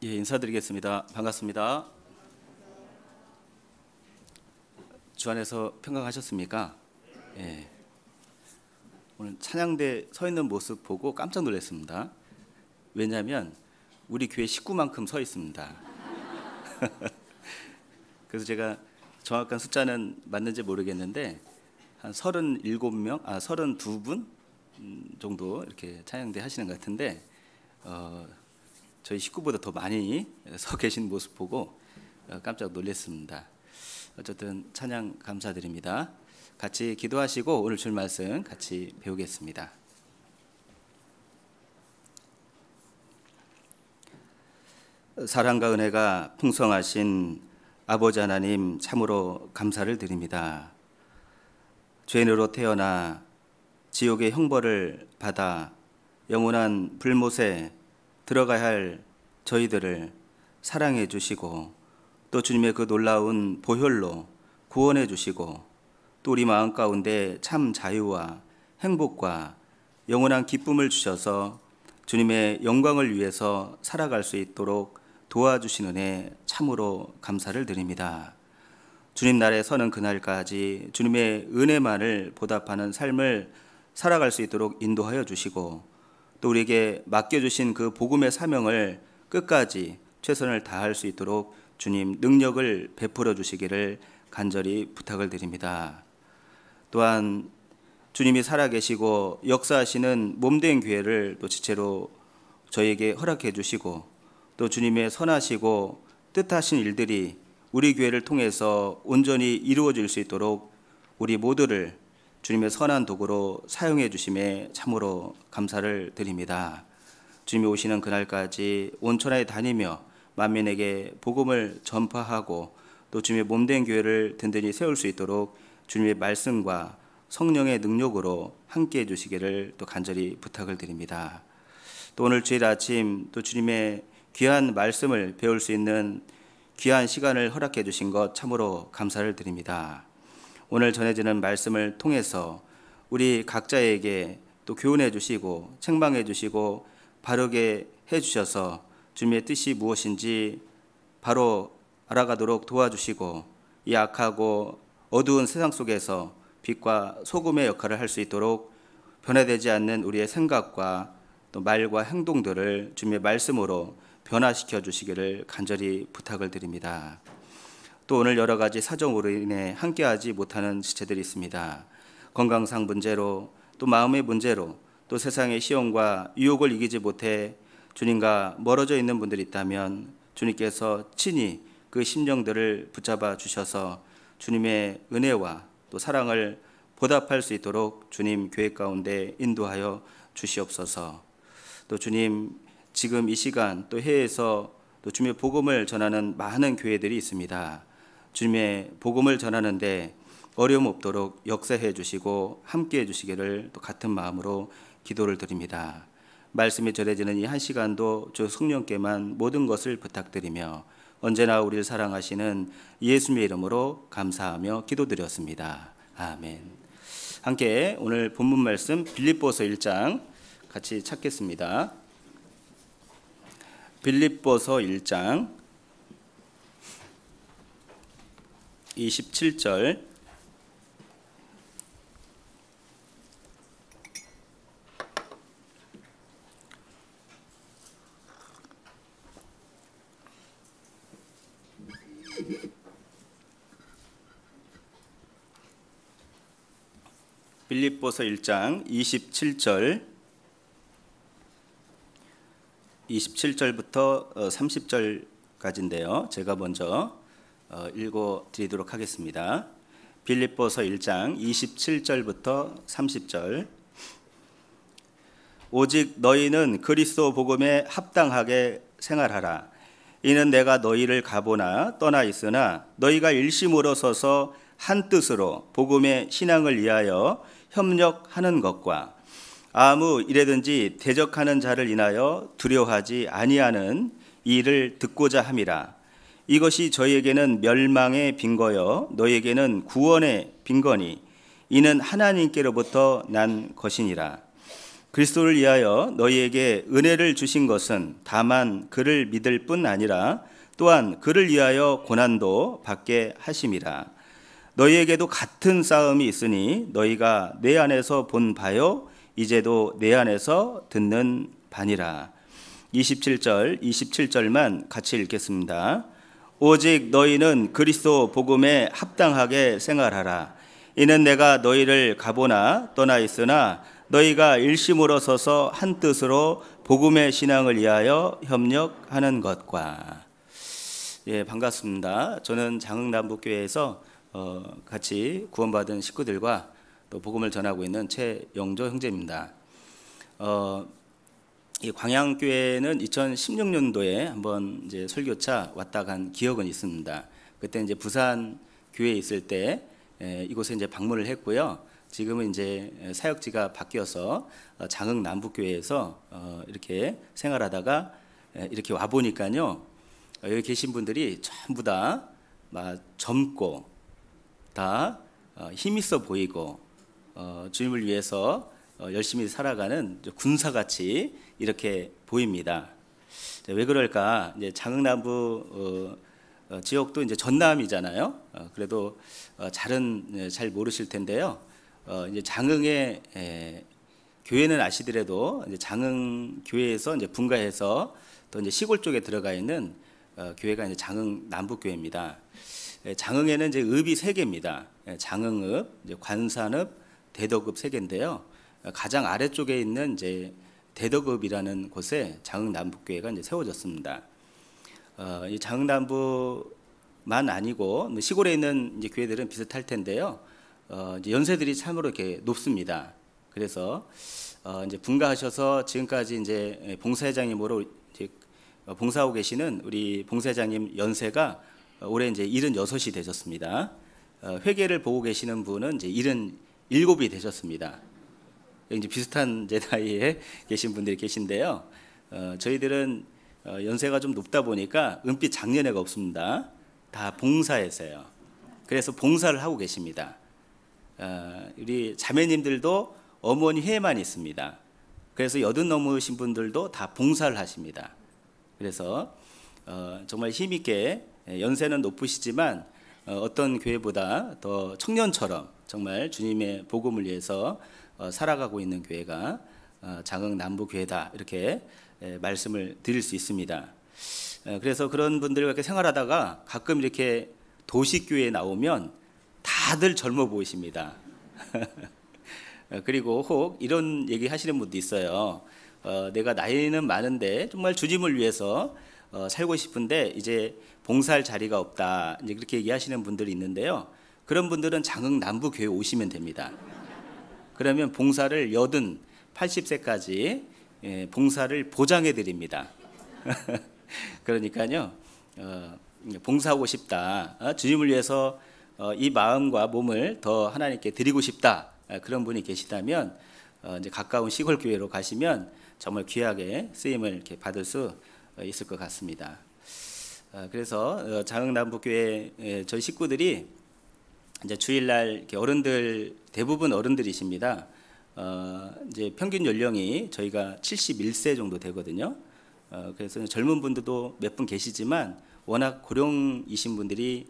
예, 인사드리겠습니다. 반갑습니다. 주 안에서 평강하셨습니까? 예. 오늘 찬양대 서 있는 모습 보고 깜짝 놀랐습니다. 왜냐하면 우리 교회 식구만큼 서 있습니다. 그래서 제가 정확한 숫자는 맞는지 모르겠는데 한 37명, 32분 정도 이렇게 찬양대 하시는 것 같은데 저희 식구보다 더 많이 서 계신 모습 보고 깜짝 놀랐습니다. 어쨌든 찬양 감사드립니다. 같이 기도하시고 오늘 줄 말씀 같이 배우겠습니다. 사랑과 은혜가 풍성하신 아버지 하나님 참으로 감사를 드립니다. 죄인으로 태어나 지옥의 형벌을 받아 영원한 불못에 들어가야 할 저희들을 사랑해 주시고 또 주님의 그 놀라운 보혈로 구원해 주시고 또 우리 마음 가운데 참 자유와 행복과 영원한 기쁨을 주셔서 주님의 영광을 위해서 살아갈 수 있도록 도와주시는 은혜 참으로 감사를 드립니다. 주님 나라에 서는 그날까지 주님의 은혜만을 보답하는 삶을 살아갈 수 있도록 인도하여 주시고 또 우리에게 맡겨주신 그 복음의 사명을 끝까지 최선을 다할 수 있도록 주님 능력을 베풀어 주시기를 간절히 부탁을 드립니다. 또한 주님이 살아계시고 역사하시는 몸된 교회를 또 지체로 저희에게 허락해 주시고 또 주님의 선하시고 뜻하신 일들이 우리 교회를 통해서 온전히 이루어질 수 있도록 우리 모두를 주님의 선한 도구로 사용해 주심에 참으로 감사를 드립니다. 주님이 오시는 그날까지 온천하에 다니며 만민에게 복음을 전파하고 또 주님의 몸된 교회를 든든히 세울 수 있도록 주님의 말씀과 성령의 능력으로 함께해 주시기를 또 간절히 부탁을 드립니다. 또 오늘 주일 아침 또 주님의 귀한 말씀을 배울 수 있는 귀한 시간을 허락해 주신 것 참으로 감사를 드립니다. 오늘 전해지는 말씀을 통해서 우리 각자에게 또 교훈해 주시고 책망해 주시고 바르게 해 주셔서 주님의 뜻이 무엇인지 바로 알아가도록 도와주시고 이 악하고 어두운 세상 속에서 빛과 소금의 역할을 할 수 있도록 변화되지 않는 우리의 생각과 또 말과 행동들을 주님의 말씀으로 변화시켜 주시기를 간절히 부탁을 드립니다. 또 오늘 여러 가지 사정으로 인해 함께하지 못하는 지체들이 있습니다. 건강상 문제로 또 마음의 문제로 또 세상의 시험과 유혹을 이기지 못해 주님과 멀어져 있는 분들이 있다면 주님께서 친히 그 심령들을 붙잡아 주셔서 주님의 은혜와 또 사랑을 보답할 수 있도록 주님 교회 가운데 인도하여 주시옵소서. 또 주님 지금 이 시간 또 해에서 또 주님의 복음을 전하는 많은 교회들이 있습니다. 주님의 복음을 전하는데 어려움 없도록 역사해 주시고 함께해 주시기를 또 같은 마음으로 기도를 드립니다. 말씀이 전해지는 이 한 시간도 주 성령께만 모든 것을 부탁드리며 언제나 우리를 사랑하시는 예수님의 이름으로 감사하며 기도드렸습니다. 아멘. 함께 오늘 본문 말씀 빌립보서 1장 같이 찾겠습니다. 빌립보서 1장 27절 빌립보서 1장 27절부터 30절까지인데요. 제가 먼저 읽어드리도록 하겠습니다. 빌립보서 1장 27절부터 30절. 오직 너희는 그리스도 복음에 합당하게 생활하라. 이는 내가 너희를 가보나 떠나 있으나 너희가 일심으로 서서 한 뜻으로 복음의 신앙을 위하여 협력하는 것과 아무 일에든지 대적하는 자를 인하여 두려워하지 아니하는 이 일을 듣고자 함이라. 이것이 저희에게는 멸망의 빈거여 너희에게는 구원의 빈거니 이는 하나님께로부터 난 것이니라. 그리스도를 위하여 너희에게 은혜를 주신 것은 다만 그를 믿을 뿐 아니라 또한 그를 위하여 고난도 받게 하심이라. 너희에게도 같은 싸움이 있으니 너희가 내 안에서 본 바요 이제도 내 안에서 듣는 바니라. 27절만 같이 읽겠습니다. 오직 너희는 그리스도 복음에 합당하게 생활하라. 이는 내가 너희를 가보나 떠나 있으나 너희가 일심으로 서서 한 뜻으로 복음의 신앙을 위하여 협력하는 것과. 예, 반갑습니다. 저는 장흥남북교회에서 같이 구원받은 식구들과 또 복음을 전하고 있는 최영조 형제입니다. 이 광양교회는 2016년도에 한번 이제 설교차 왔다 간 기억은 있습니다. 그때 이제 부산 교회에 있을 때 이곳에 이제 방문을 했고요. 지금은 이제 사역지가 바뀌어서 장흥 남북교회에서 이렇게 생활하다가 이렇게 와 보니까요. 여기 계신 분들이 전부 다 젊고 다 힘있어 보이고 주님을 위해서 열심히 살아가는 군사같이 이렇게 보입니다. 왜 그럴까? 이제 장흥 남부 지역도 이제 전남이잖아요. 그래도 잘 모르실 텐데요. 이제 장흥의 교회는 아시더라도 이제 장흥 교회에서 이제 분가해서 또 이제 시골 쪽에 들어가 있는 교회가 이제 장흥 남북교회입니다. 장흥에는 이제 읍이 3개입니다. 장흥읍, 이제 관산읍, 대덕읍 3개인데요. 가장 아래쪽에 있는 이제 대덕읍이라는 곳에 장흥 남북교회가 이제 세워졌습니다. 이 장흥 남부만 아니고 시골에 있는 이제 교회들은 비슷할 텐데요. 이제 연세들이 참으로 이렇게 높습니다. 그래서 이제 분가하셔서 지금까지 이제 봉사회장님으로 이제 봉사하고 계시는 우리 봉사회장님 연세가 올해 이제 76이 되셨습니다. 회계를 보고 계시는 분은 이제 77이 되셨습니다. 이제 비슷한 제 나이에 계신 분들이 계신데요. 저희들은 연세가 좀 높다 보니까 은빛 장년회가 없습니다. 다 봉사에서요. 그래서 봉사를 하고 계십니다. 우리 자매님들도 어머니 회만 있습니다. 그래서 80 넘으신 분들도 다 봉사를 하십니다. 그래서 정말 힘있게 연세는 높으시지만 어떤 교회보다 더 청년처럼 정말 주님의 복음을 위해서 살아가고 있는 교회가 장흥 남부교회다 이렇게 말씀을 드릴 수 있습니다. 그래서 그런 분들과 이렇게 생활하다가 가끔 이렇게 도시교회에 나오면 다들 젊어 보이십니다. 그리고 혹 이런 얘기 하시는 분도 있어요. 내가 나이는 많은데 정말 주님을 위해서 살고 싶은데 이제 봉사할 자리가 없다. 이제 그렇게 얘기하시는 분들이 있는데요. 그런 분들은 장흥 남부교회 오시면 됩니다. 그러면 봉사를 80세까지 봉사를 보장해 드립니다. 그러니까요. 봉사하고 싶다. 주님을 위해서 이 마음과 몸을 더 하나님께 드리고 싶다. 그런 분이 계시다면 이제 가까운 시골 교회로 가시면 정말 귀하게 쓰임을 이렇게 받을 수 있을 것 같습니다. 그래서 장흥 남북교회 저희 식구들이 이제 주일날 이렇게 어른들 대부분 어른들이십니다. 이제 평균 연령이 저희가 71세 정도 되거든요. 그래서 젊은 분들도 몇 분 계시지만 워낙 고령이신 분들이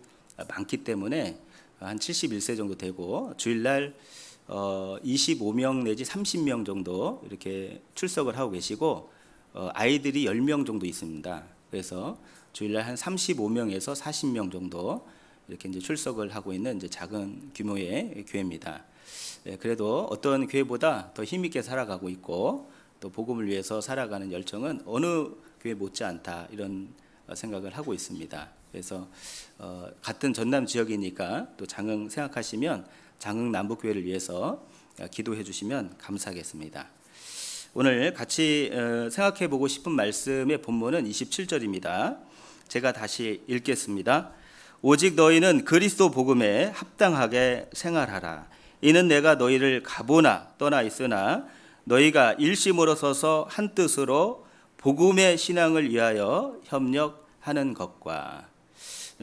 많기 때문에 한 71세 정도 되고 주일날 25명 내지 30명 정도 이렇게 출석을 하고 계시고 아이들이 10명 정도 있습니다. 그래서 주일날 한 35명에서 40명 정도 이렇게 이제 출석을 하고 있는 이제 작은 규모의 교회입니다. 그래도 어떤 교회보다 더 힘있게 살아가고 있고 또 복음을 위해서 살아가는 열정은 어느 교회 못지않다 이런 생각을 하고 있습니다. 그래서 같은 전남 지역이니까 또 장흥 생각하시면 장흥 남북교회를 위해서 기도해 주시면 감사하겠습니다. 오늘 같이 생각해 보고 싶은 말씀의 본문은 27절입니다. 제가 다시 읽겠습니다. 오직 너희는 그리스도 복음에 합당하게 생활하라. 이는 내가 너희를 가보나 떠나 있으나 너희가 일심으로 서서 한 뜻으로 복음의 신앙을 위하여 협력하는 것과.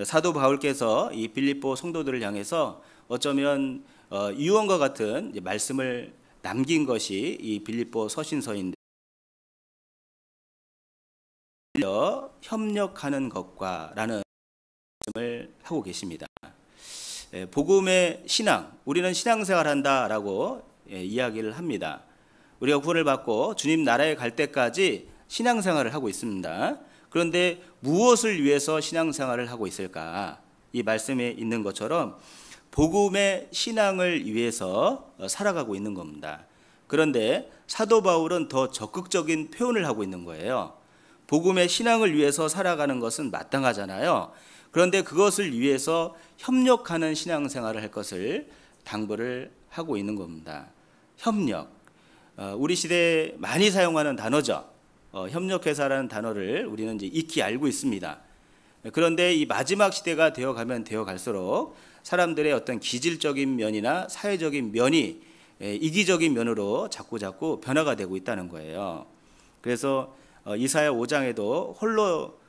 사도 바울께서 이 빌립보 성도들을 향해서 어쩌면 유언과 같은 말씀을 남긴 것이 이 빌립보 서신서인데, 협력하는 것과라는 말씀을 하고 계십니다. 복음의 신앙, 우리는 신앙생활한다라고 이야기를 합니다. 우리가 구원을 받고 주님 나라에 갈 때까지 신앙생활을 하고 있습니다. 그런데 무엇을 위해서 신앙생활을 하고 있을까? 이 말씀에 있는 것처럼 복음의 신앙을 위해서 살아가고 있는 겁니다. 그런데 사도 바울은 더 적극적인 표현을 하고 있는 거예요. 복음의 신앙을 위해서 살아가는 것은 마땅하잖아요. 그런데 그것을 위해서 협력하는 신앙생활을 할 것을 당부를 하고 있는 겁니다. 협력, 우리 시대에 많이 사용하는 단어죠. 협력회사라는 단어를 우리는 이제 익히 알고 있습니다. 그런데 이 마지막 시대가 되어가면 되어갈수록 사람들의 어떤 기질적인 면이나 사회적인 면이 이기적인 면으로 자꾸 변화가 되고 있다는 거예요. 그래서 이사야 5장에도 홀로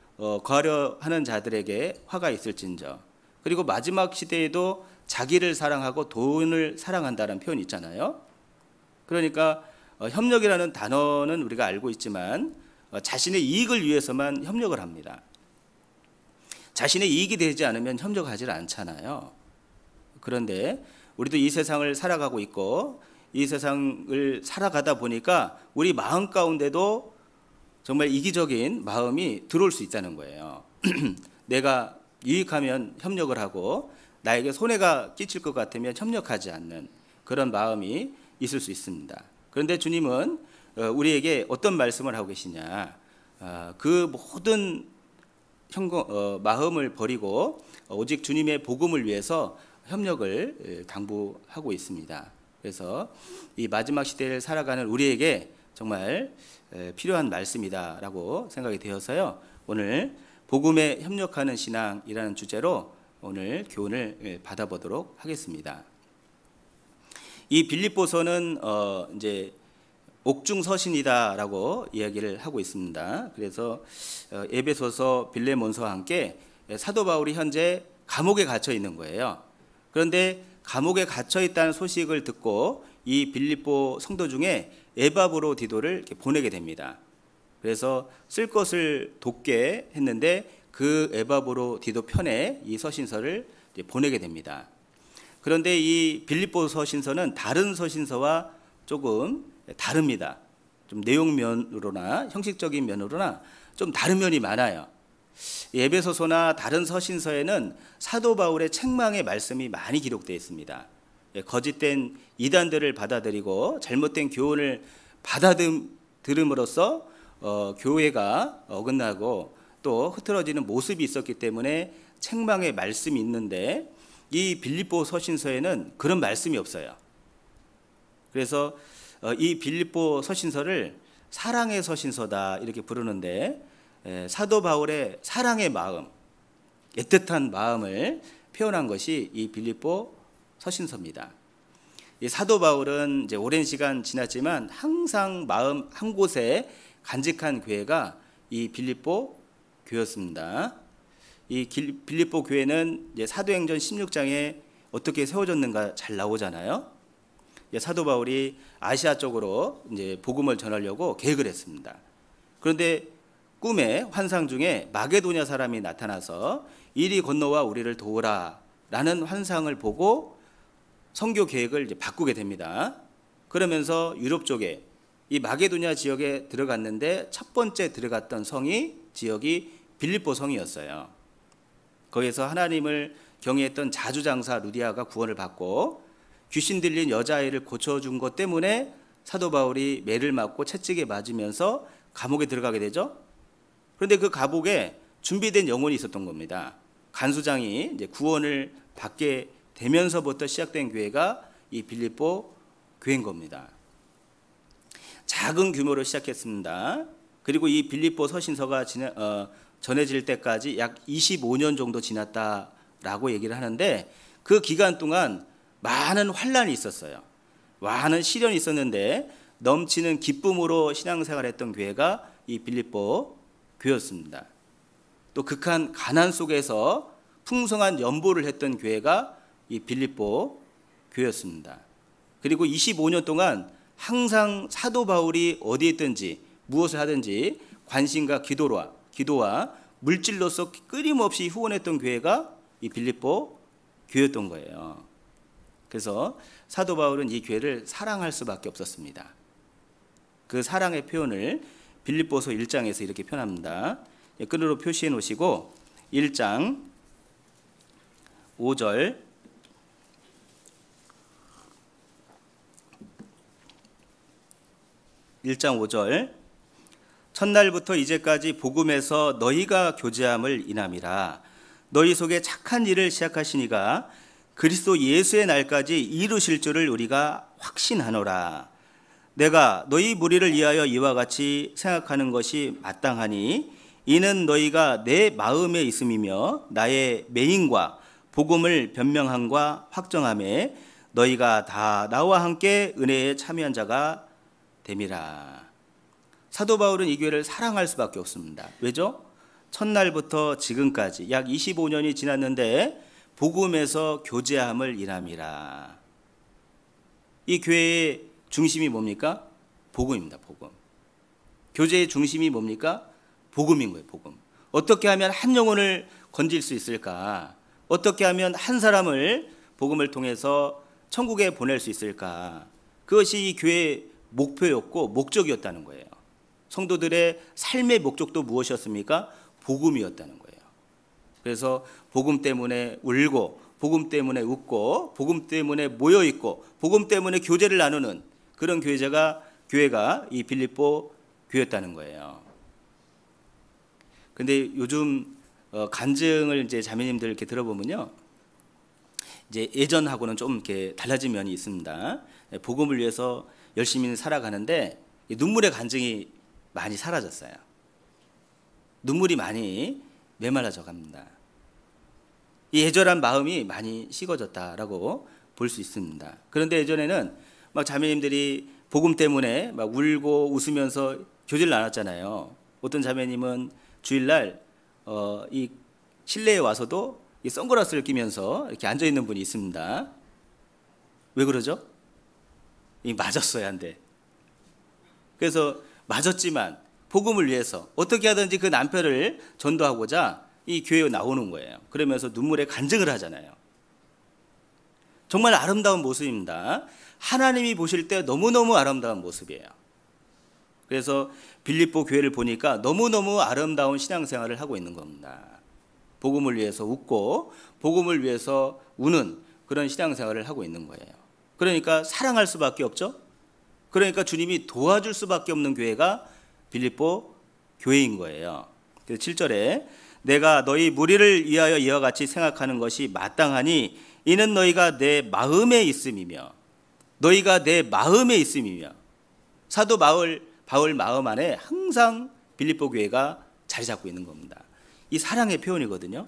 거하려 하는 자들에게 화가 있을진저, 그리고 마지막 시대에도 자기를 사랑하고 돈을 사랑한다는 표현이 있잖아요. 그러니까 협력이라는 단어는 우리가 알고 있지만 자신의 이익을 위해서만 협력을 합니다. 자신의 이익이 되지 않으면 협력하지 않잖아요. 그런데 우리도 이 세상을 살아가고 있고 이 세상을 살아가다 보니까 우리 마음 가운데도 정말 이기적인 마음이 들어올 수 있다는 거예요. 내가 유익하면 협력을 하고 나에게 손해가 끼칠 것 같으면 협력하지 않는 그런 마음이 있을 수 있습니다. 그런데 주님은 우리에게 어떤 말씀을 하고 계시냐, 그 모든 마음을 버리고 오직 주님의 복음을 위해서 협력을 당부하고 있습니다. 그래서 이 마지막 시대를 살아가는 우리에게 정말 필요한 말씀이다라고 생각이 되어서요, 오늘 복음에 협력하는 신앙이라는 주제로 오늘 교훈을 받아보도록 하겠습니다. 이 빌립보서는 이제 옥중 서신이다라고 이야기를 하고 있습니다. 그래서 에베소서, 빌레몬서와 함께 사도 바울이 현재 감옥에 갇혀 있는 거예요. 그런데 감옥에 갇혀 있다는 소식을 듣고 이 빌립보 성도 중에 에바브로디도를 보내게 됩니다. 그래서 쓸 것을 돕게 했는데 그 에바브로디도 편에 이 서신서를 보내게 됩니다. 그런데 이 빌립보 서신서는 다른 서신서와 조금 다릅니다. 좀 내용면으로나 형식적인 면으로나 좀 다른 면이 많아요. 에베소서나 다른 서신서에는 사도 바울의 책망의 말씀이 많이 기록되어 있습니다. 거짓된 이단들을 받아들이고 잘못된 교훈을 받아들임으로써 교회가 어긋나고 또 흐트러지는 모습이 있었기 때문에 책망의 말씀이 있는데 이 빌립보 서신서에는 그런 말씀이 없어요. 그래서 이 빌립보 서신서를 사랑의 서신서다 이렇게 부르는데, 사도 바울의 사랑의 마음, 애틋한 마음을 표현한 것이 이 빌립보 서신서입니다. 이 사도 바울은 이제 오랜 시간 지났지만 항상 마음 한 곳에 간직한 교회가 이 빌립보 교회였습니다. 이 빌립보 교회는 이제 사도행전 16장에 어떻게 세워졌는가 잘 나오잖아요. 사도 바울이 아시아 쪽으로 이제 복음을 전하려고 계획을 했습니다. 그런데 꿈에 환상 중에 마게도냐 사람이 나타나서 이리 건너와 우리를 도우라라는 환상을 보고 선교 계획을 이제 바꾸게 됩니다. 그러면서 유럽 쪽에 이 마게도냐 지역에 들어갔는데 첫 번째 들어갔던 지역이 빌립보 성이었어요. 거기에서 하나님을 경외했던 자주장사 루디아가 구원을 받고 귀신 들린 여자아이를 고쳐준 것 때문에 사도 바울이 매를 맞고 채찍에 맞으면서 감옥에 들어가게 되죠. 그런데 그 감옥에 준비된 영혼이 있었던 겁니다. 간수장이 이제 구원을 받게 되면서부터 시작된 교회가 이 빌립보 교회인 겁니다. 작은 규모로 시작했습니다. 그리고 이 빌립보 서신서가 전해질 때까지 약 25년 정도 지났다라고 얘기를 하는데, 그 기간 동안 많은 환란이 있었어요. 많은 시련이 있었는데 넘치는 기쁨으로 신앙생활했던 교회가 이 빌립보 교회였습니다. 또 극한 가난 속에서 풍성한 연보를 했던 교회가 이 빌립보 교회였습니다. 그리고 25년 동안 항상 사도 바울이 어디에 있든지 무엇을 하든지 관심과 기도와 물질로서 끊임없이 후원했던 교회가 이 빌립보 교회였던 거예요. 그래서 사도 바울은 이 교회를 사랑할 수밖에 없었습니다. 그 사랑의 표현을 빌립보서 1장에서 이렇게 표현합니다. 끈으로 표시해 놓으시고 1장 5절 첫날부터 이제까지 복음에서 너희가 교제함을 인함이라. 너희 속에 착한 일을 시작하시니가 그리스도 예수의 날까지 이루실 줄을 우리가 확신하노라. 내가 너희 무리를 위하여 이와 같이 생각하는 것이 마땅하니 이는 너희가 내 마음에 있음이며 나의 맹인과 복음을 변명함과 확정함에 너희가 다 나와 함께 은혜에 참여한 자가 됨이라. 사도 바울은 이 교회를 사랑할 수밖에 없습니다. 왜죠? 첫날부터 지금까지 약 25년이 지났는데 복음에서 교제함을 인함이라. 이 교회의 중심이 뭡니까? 복음입니다. 복음. 교제의 중심이 뭡니까? 복음인 거예요. 복음. 어떻게 하면 한 영혼을 건질 수 있을까? 어떻게 하면 한 사람을 복음을 통해서 천국에 보낼 수 있을까? 그것이 이 교회의 목표였고 목적이었다는 거예요. 성도들의 삶의 목적도 무엇이었습니까? 복음이었다는 거예요. 그래서 복음 때문에 울고, 복음 때문에 웃고, 복음 때문에 모여있고, 복음 때문에 교제를 나누는 그런 교회가 이 빌립보 교회였다는 거예요. 근데 요즘 간증을 이제 자매님들 이렇게 들어보면요, 이제 예전하고는 좀 이렇게 달라진 면이 있습니다. 복음을 위해서 열심히 살아가는데 눈물의 간증이 많이 사라졌어요. 눈물이 많이 메말라져 갑니다. 이 애절한 마음이 많이 식어졌다라고 볼 수 있습니다. 그런데 예전에는 막 자매님들이 복음 때문에 막 울고 웃으면서 교제를 나눴잖아요. 어떤 자매님은 주일날 이 실내에 와서도 이 선글라스를 끼면서 이렇게 앉아 있는 분이 있습니다. 왜 그러죠? 이 맞았어야 한대. 그래서 맞았지만 복음을 위해서 어떻게 하든지 그 남편을 전도하고자 이 교회에 나오는 거예요. 그러면서 눈물에 간증을 하잖아요. 정말 아름다운 모습입니다. 하나님이 보실 때 너무너무 아름다운 모습이에요. 그래서 빌립보 교회를 보니까 너무너무 아름다운 신앙생활을 하고 있는 겁니다. 복음을 위해서 웃고 복음을 위해서 우는 그런 신앙생활을 하고 있는 거예요. 그러니까 사랑할 수밖에 없죠. 그러니까 주님이 도와줄 수밖에 없는 교회가 빌립보 교회인 거예요. 7절에 내가 너희 무리를 위하여 이와 같이 생각하는 것이 마땅하니 이는 너희가 내 마음에 있음이며 너희가 내 마음에 있음이며 사도 바울 마음 안에 항상 빌립보 교회가 자리 잡고 있는 겁니다. 이 사랑의 표현이거든요.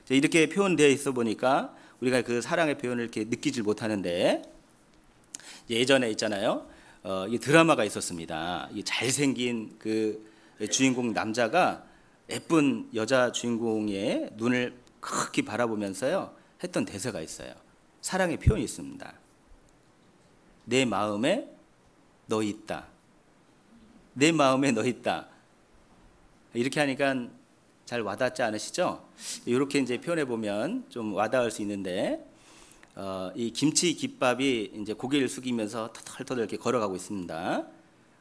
이렇게 표현되어 있어 보니까 우리가 그 사랑의 표현을 이렇게 느끼질 못하는데 예전에 있잖아요. 이 드라마가 있었습니다. 이 잘생긴 그 주인공 남자가 예쁜 여자 주인공의 눈을 크게 바라보면서요 했던 대사가 있어요. 사랑의 표현이 있습니다. 내 마음에 너 있다. 내 마음에 너 있다. 이렇게 하니까 잘 와닿지 않으시죠? 이렇게 이제 표현해 보면 좀 와닿을 수 있는데 이 김치 김밥이 이제 고개를 숙이면서 터덜터덜 이렇게 걸어가고 있습니다.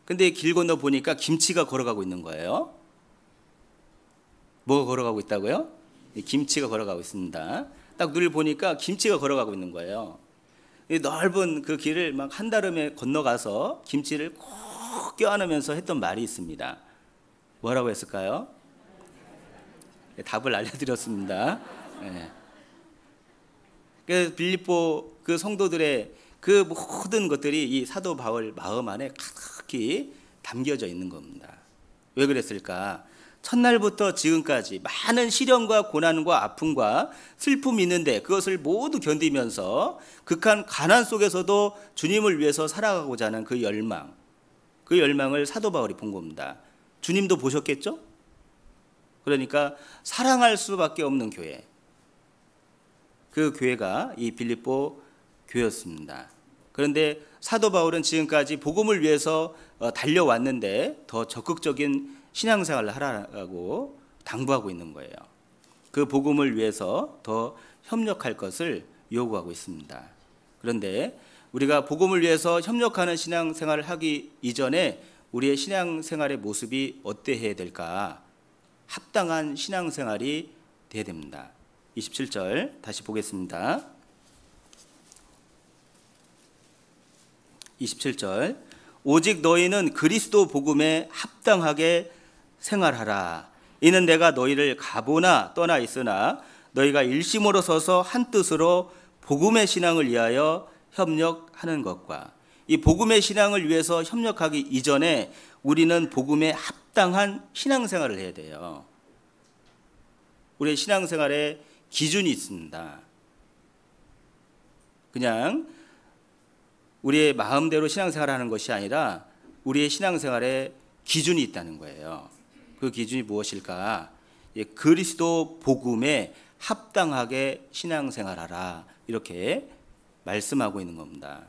근데 길 건너 보니까 김치가 걸어가고 있는 거예요. 뭐가 걸어가고 있다고요? 김치가 걸어가고 있습니다. 딱 눈을 보니까 김치가 걸어가고 있는 거예요. 이 넓은 그 길을 막 한달음에 건너가서 김치를 꼭 껴안으면서 했던 말이 있습니다. 뭐라고 했을까요? 답을 알려드렸습니다. 네. 그래서 빌립보 그 성도들의 그 모든 것들이 이 사도 바울 마음 안에 가득히 담겨져 있는 겁니다. 왜 그랬을까? 첫날부터 지금까지 많은 시련과 고난과 아픔과 슬픔이 있는데 그것을 모두 견디면서 극한 가난 속에서도 주님을 위해서 살아가고자 하는 그 열망을 사도 바울이 본 겁니다. 주님도 보셨겠죠? 그러니까 사랑할 수밖에 없는 교회, 그 교회가 이 빌립보 교회였습니다. 그런데 사도 바울은 지금까지 복음을 위해서 달려왔는데 더 적극적인 신앙생활을 하라고 당부하고 있는 거예요. 그 복음을 위해서 더 협력할 것을 요구하고 있습니다. 그런데 우리가 복음을 위해서 협력하는 신앙생활을 하기 이전에 우리의 신앙생활의 모습이 어때야 될까? 합당한 신앙생활이 돼야 됩니다. 27절 다시 보겠습니다. 27절 오직 너희는 그리스도 복음에 합당하게 생활하라. 이는 내가 너희를 가보나 떠나 있으나 너희가 일심으로 서서 한 뜻으로 복음의 신앙을 위하여 협력하는 것과, 이 복음의 신앙을 위해서 협력하기 이전에 우리는 복음에 합당한 신앙생활을 해야 돼요. 우리의 신앙생활에 기준이 있습니다. 그냥 우리의 마음대로 신앙생활하는 것이 아니라 우리의 신앙생활에 기준이 있다는 거예요. 그 기준이 무엇일까? 그리스도 복음에 합당하게 신앙생활하라, 이렇게 말씀하고 있는 겁니다.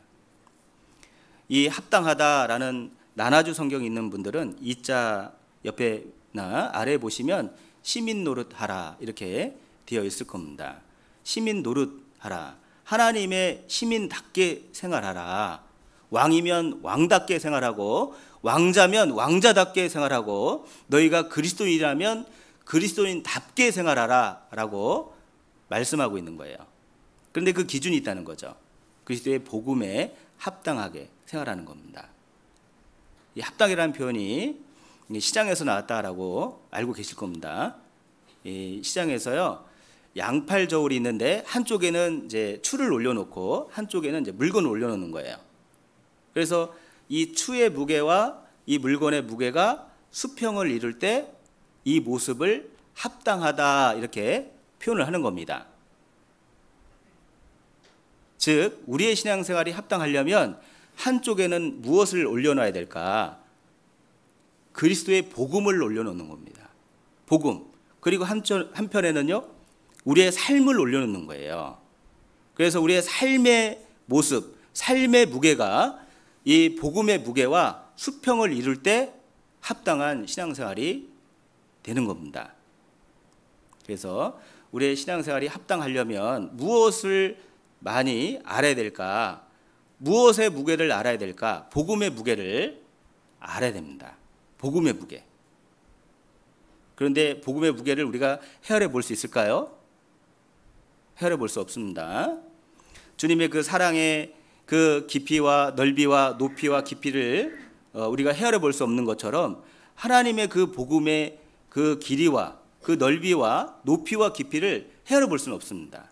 이 합당하다라는 나나주 성경이 있는 분들은 이자 옆에나 아래에 보시면 시민 노릇하라 이렇게 되어 있을 겁니다. 시민 노릇하라, 하나님의 시민답게 생활하라. 왕이면 왕답게 생활하고 왕자면 왕자답게 생활하고 너희가 그리스도인이라면 그리스도인답게 생활하라 라고 말씀하고 있는 거예요. 그런데 그 기준이 있다는 거죠. 그리스도의 복음에 합당하게 생활하는 겁니다. 이 합당이라는 표현이 시장에서 나왔다라고 알고 계실 겁니다. 이 시장에서요, 양팔 저울이 있는데 한쪽에는 이제 추를 올려놓고 한쪽에는 이제 물건을 올려놓는 거예요. 그래서 이 추의 무게와 이 물건의 무게가 수평을 이룰 때 이 모습을 합당하다 이렇게 표현을 하는 겁니다. 즉 우리의 신앙생활이 합당하려면 한쪽에는 무엇을 올려놔야 될까? 그리스도의 복음을 올려놓는 겁니다. 복음. 그리고 한편에는요, 우리의 삶을 올려놓는 거예요. 그래서 우리의 삶의 모습, 삶의 무게가 이 복음의 무게와 수평을 이룰 때 합당한 신앙생활이 되는 겁니다. 그래서 우리의 신앙생활이 합당하려면 무엇을 많이 알아야 될까? 무엇의 무게를 알아야 될까? 복음의 무게를 알아야 됩니다. 복음의 무게. 그런데 복음의 무게를 우리가 헤아려 볼 수 있을까요? 헤아려 볼 수 없습니다. 주님의 그 사랑의 그 깊이와 넓이와 높이와 깊이를 우리가 헤아려 볼 수 없는 것처럼 하나님의 그 복음의 그 길이와 그 넓이와 높이와 깊이를 헤아려 볼 수는 없습니다.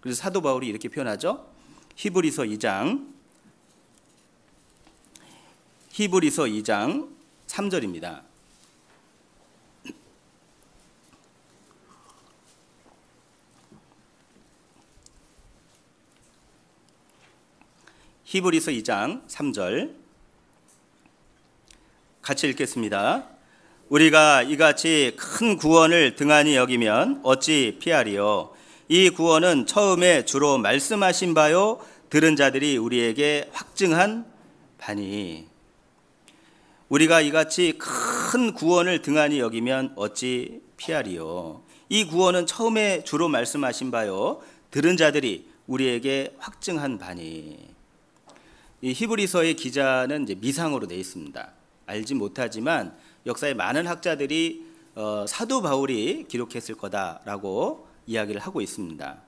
그래서 사도 바울이 이렇게 표현하죠. 히브리서 2장 3절입니다. 히브리서 2장 3절 같이 읽겠습니다. 우리가 이같이 큰 구원을 등한히 여기면 어찌 피하리요? 이 구원은 처음에 주로 말씀하신 바요 들은 자들이 우리에게 확증한 바니. 우리가 이같이 큰 구원을 등한히 여기면 어찌 피하리요? 이 구원은 처음에 주로 말씀하신 바요 들은 자들이 우리에게 확증한 바니. 이 히브리서의 기자는 이제 미상으로 되어 있습니다. 알지 못하지만 역사의 많은 학자들이 사도 바울이 기록했을 거다라고 이야기를 하고 있습니다.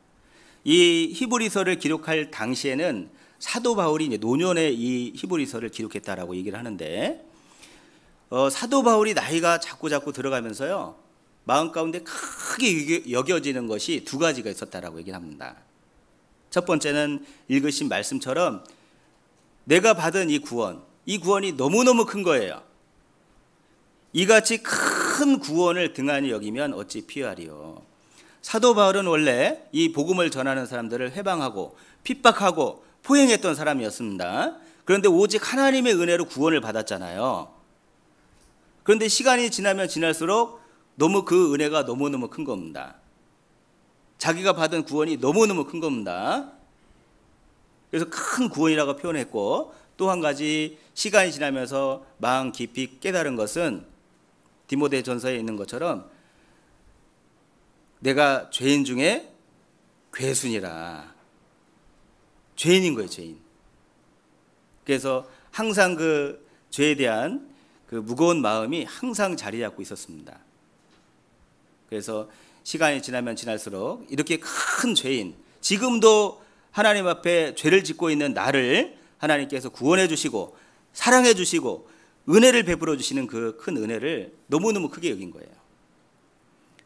이 히브리서를 기록할 당시에는 사도 바울이 이제 노년에 이 히브리서를 기록했다라고 얘기를 하는데, 사도 바울이 나이가 자꾸 들어가면서요, 마음 가운데 크게 여겨지는 것이 두 가지가 있었다라고 얘기를 합니다. 첫 번째는 읽으신 말씀처럼 내가 받은 이 구원이 너무너무 큰 거예요. 이같이 큰 구원을 등한히 여기면 어찌 피하리요? 사도 바울은 원래 이 복음을 전하는 사람들을 해방하고 핍박하고 포행했던 사람이었습니다. 그런데 오직 하나님의 은혜로 구원을 받았잖아요. 그런데 시간이 지나면 지날수록 너무 그 은혜가 너무너무 큰 겁니다. 자기가 받은 구원이 너무너무 큰 겁니다. 그래서 큰 구원이라고 표현했고, 또 한 가지 시간이 지나면서 마음 깊이 깨달은 것은 디모데전서에 있는 것처럼 내가 죄인 중에 괴순이라. 죄인인 거예요, 죄인. 그래서 항상 그 죄에 대한 그 무거운 마음이 항상 자리 잡고 있었습니다. 그래서 시간이 지나면 지날수록 이렇게 큰 죄인, 지금도 하나님 앞에 죄를 짓고 있는 나를 하나님께서 구원해 주시고 사랑해 주시고 은혜를 베풀어 주시는 그 큰 은혜를 너무너무 크게 여긴 거예요.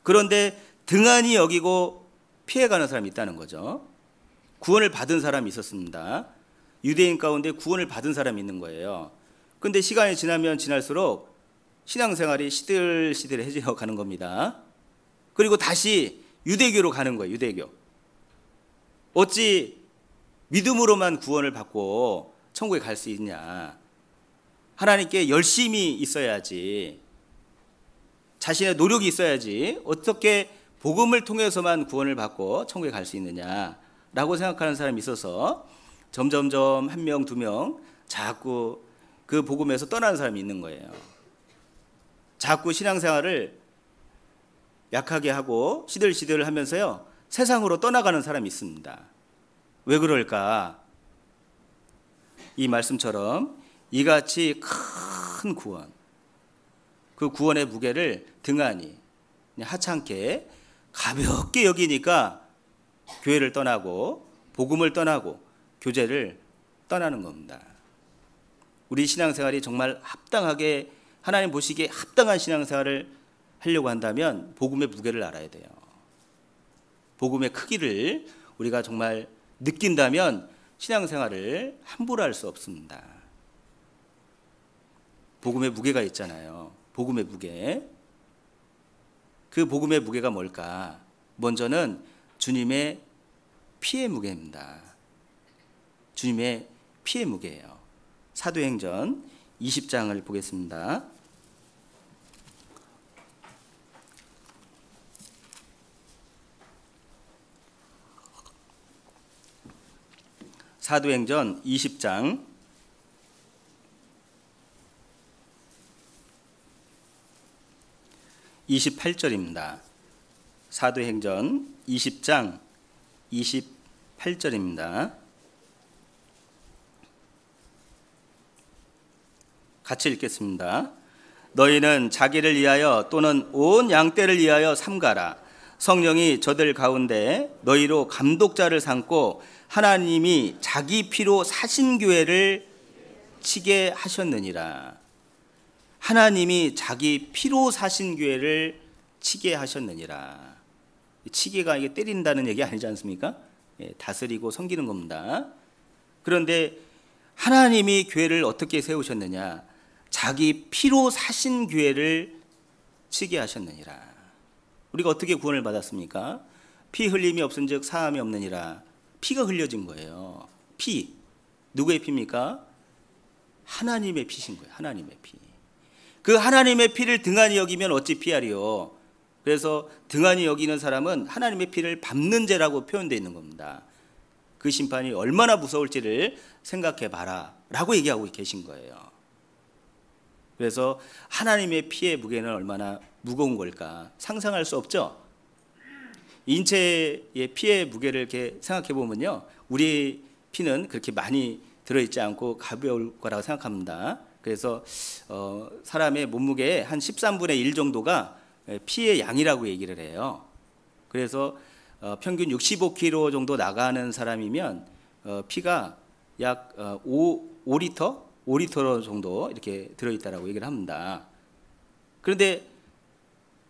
그런데 등한히 여기고 피해가는 사람이 있다는 거죠. 구원을 받은 사람이 있었습니다. 유대인 가운데 구원을 받은 사람이 있는 거예요. 그런데 시간이 지나면 지날수록 신앙생활이 시들시들해져 가는 겁니다. 그리고 다시 유대교로 가는 거예요. 유대교. 어찌 믿음으로만 구원을 받고 천국에 갈 수 있냐. 하나님께 열심히 있어야지. 자신의 노력이 있어야지. 어떻게 복음을 통해서만 구원을 받고 천국에 갈 수 있느냐라고 생각하는 사람이 있어서 점점점 한 명, 두 명 자꾸 그 복음에서 떠나는 사람이 있는 거예요. 자꾸 신앙생활을 약하게 하고 시들시들 하면서요, 세상으로 떠나가는 사람이 있습니다. 왜 그럴까? 이 말씀처럼 이같이 큰 구원, 그 구원의 무게를 등한히 하찮게 가볍게 여기니까 교회를 떠나고 복음을 떠나고 교제를 떠나는 겁니다. 우리 신앙생활이 정말 합당하게 하나님 보시기에 합당한 신앙생활을 하려고 한다면 복음의 무게를 알아야 돼요. 복음의 크기를 우리가 정말 느낀다면 신앙생활을 함부로 할 수 없습니다. 복음의 무게가 있잖아요. 복음의 무게. 그 복음의 무게가 뭘까? 먼저는 주님의 피의 무게입니다. 주님의 피의 무게예요. 사도행전 20장을 보겠습니다. 사도행전 20장 28절입니다. 사도행전 20장 28절입니다. 같이 읽겠습니다. 너희는 자기를 위하여 또는 온 양떼를 위하여 삼가라. 성령이 저들 가운데 너희로 감독자를 삼고 하나님이 자기 피로 사신 교회를 치게 하셨느니라. 하나님이 자기 피로 사신 교회를 치게 하셨느니라. 치게가 이게 때린다는 얘기 아니지 않습니까? 다스리고 섬기는 겁니다. 그런데 하나님이 교회를 어떻게 세우셨느냐? 자기 피로 사신 교회를 치게 하셨느니라. 우리가 어떻게 구원을 받았습니까? 피 흘림이 없은즉 사함이 없느니라. 피가 흘려진 거예요. 피. 누구의 피입니까? 하나님의 피신 거예요. 하나님의 피. 그 하나님의 피를 등한히 여기면 어찌 피하리요. 그래서 등한히 여기는 사람은 하나님의 피를 밟는 죄라고 표현되어 있는 겁니다. 그 심판이 얼마나 무서울지를 생각해 봐라 라고 얘기하고 계신 거예요. 그래서 하나님의 피의 무게는 얼마나 무거운 걸까 상상할 수 없죠. 인체의 피의 무게를 이렇게 생각해 보면요, 우리 피는 그렇게 많이 들어있지 않고 가벼울 거라고 생각합니다. 그래서 사람의 몸무게의 한 13분의 1 정도가 피의 양이라고 얘기를 해요. 그래서 평균 65kg 정도 나가는 사람이면 피가 약 5리터 정도 이렇게 들어있다라고 얘기를 합니다. 그런데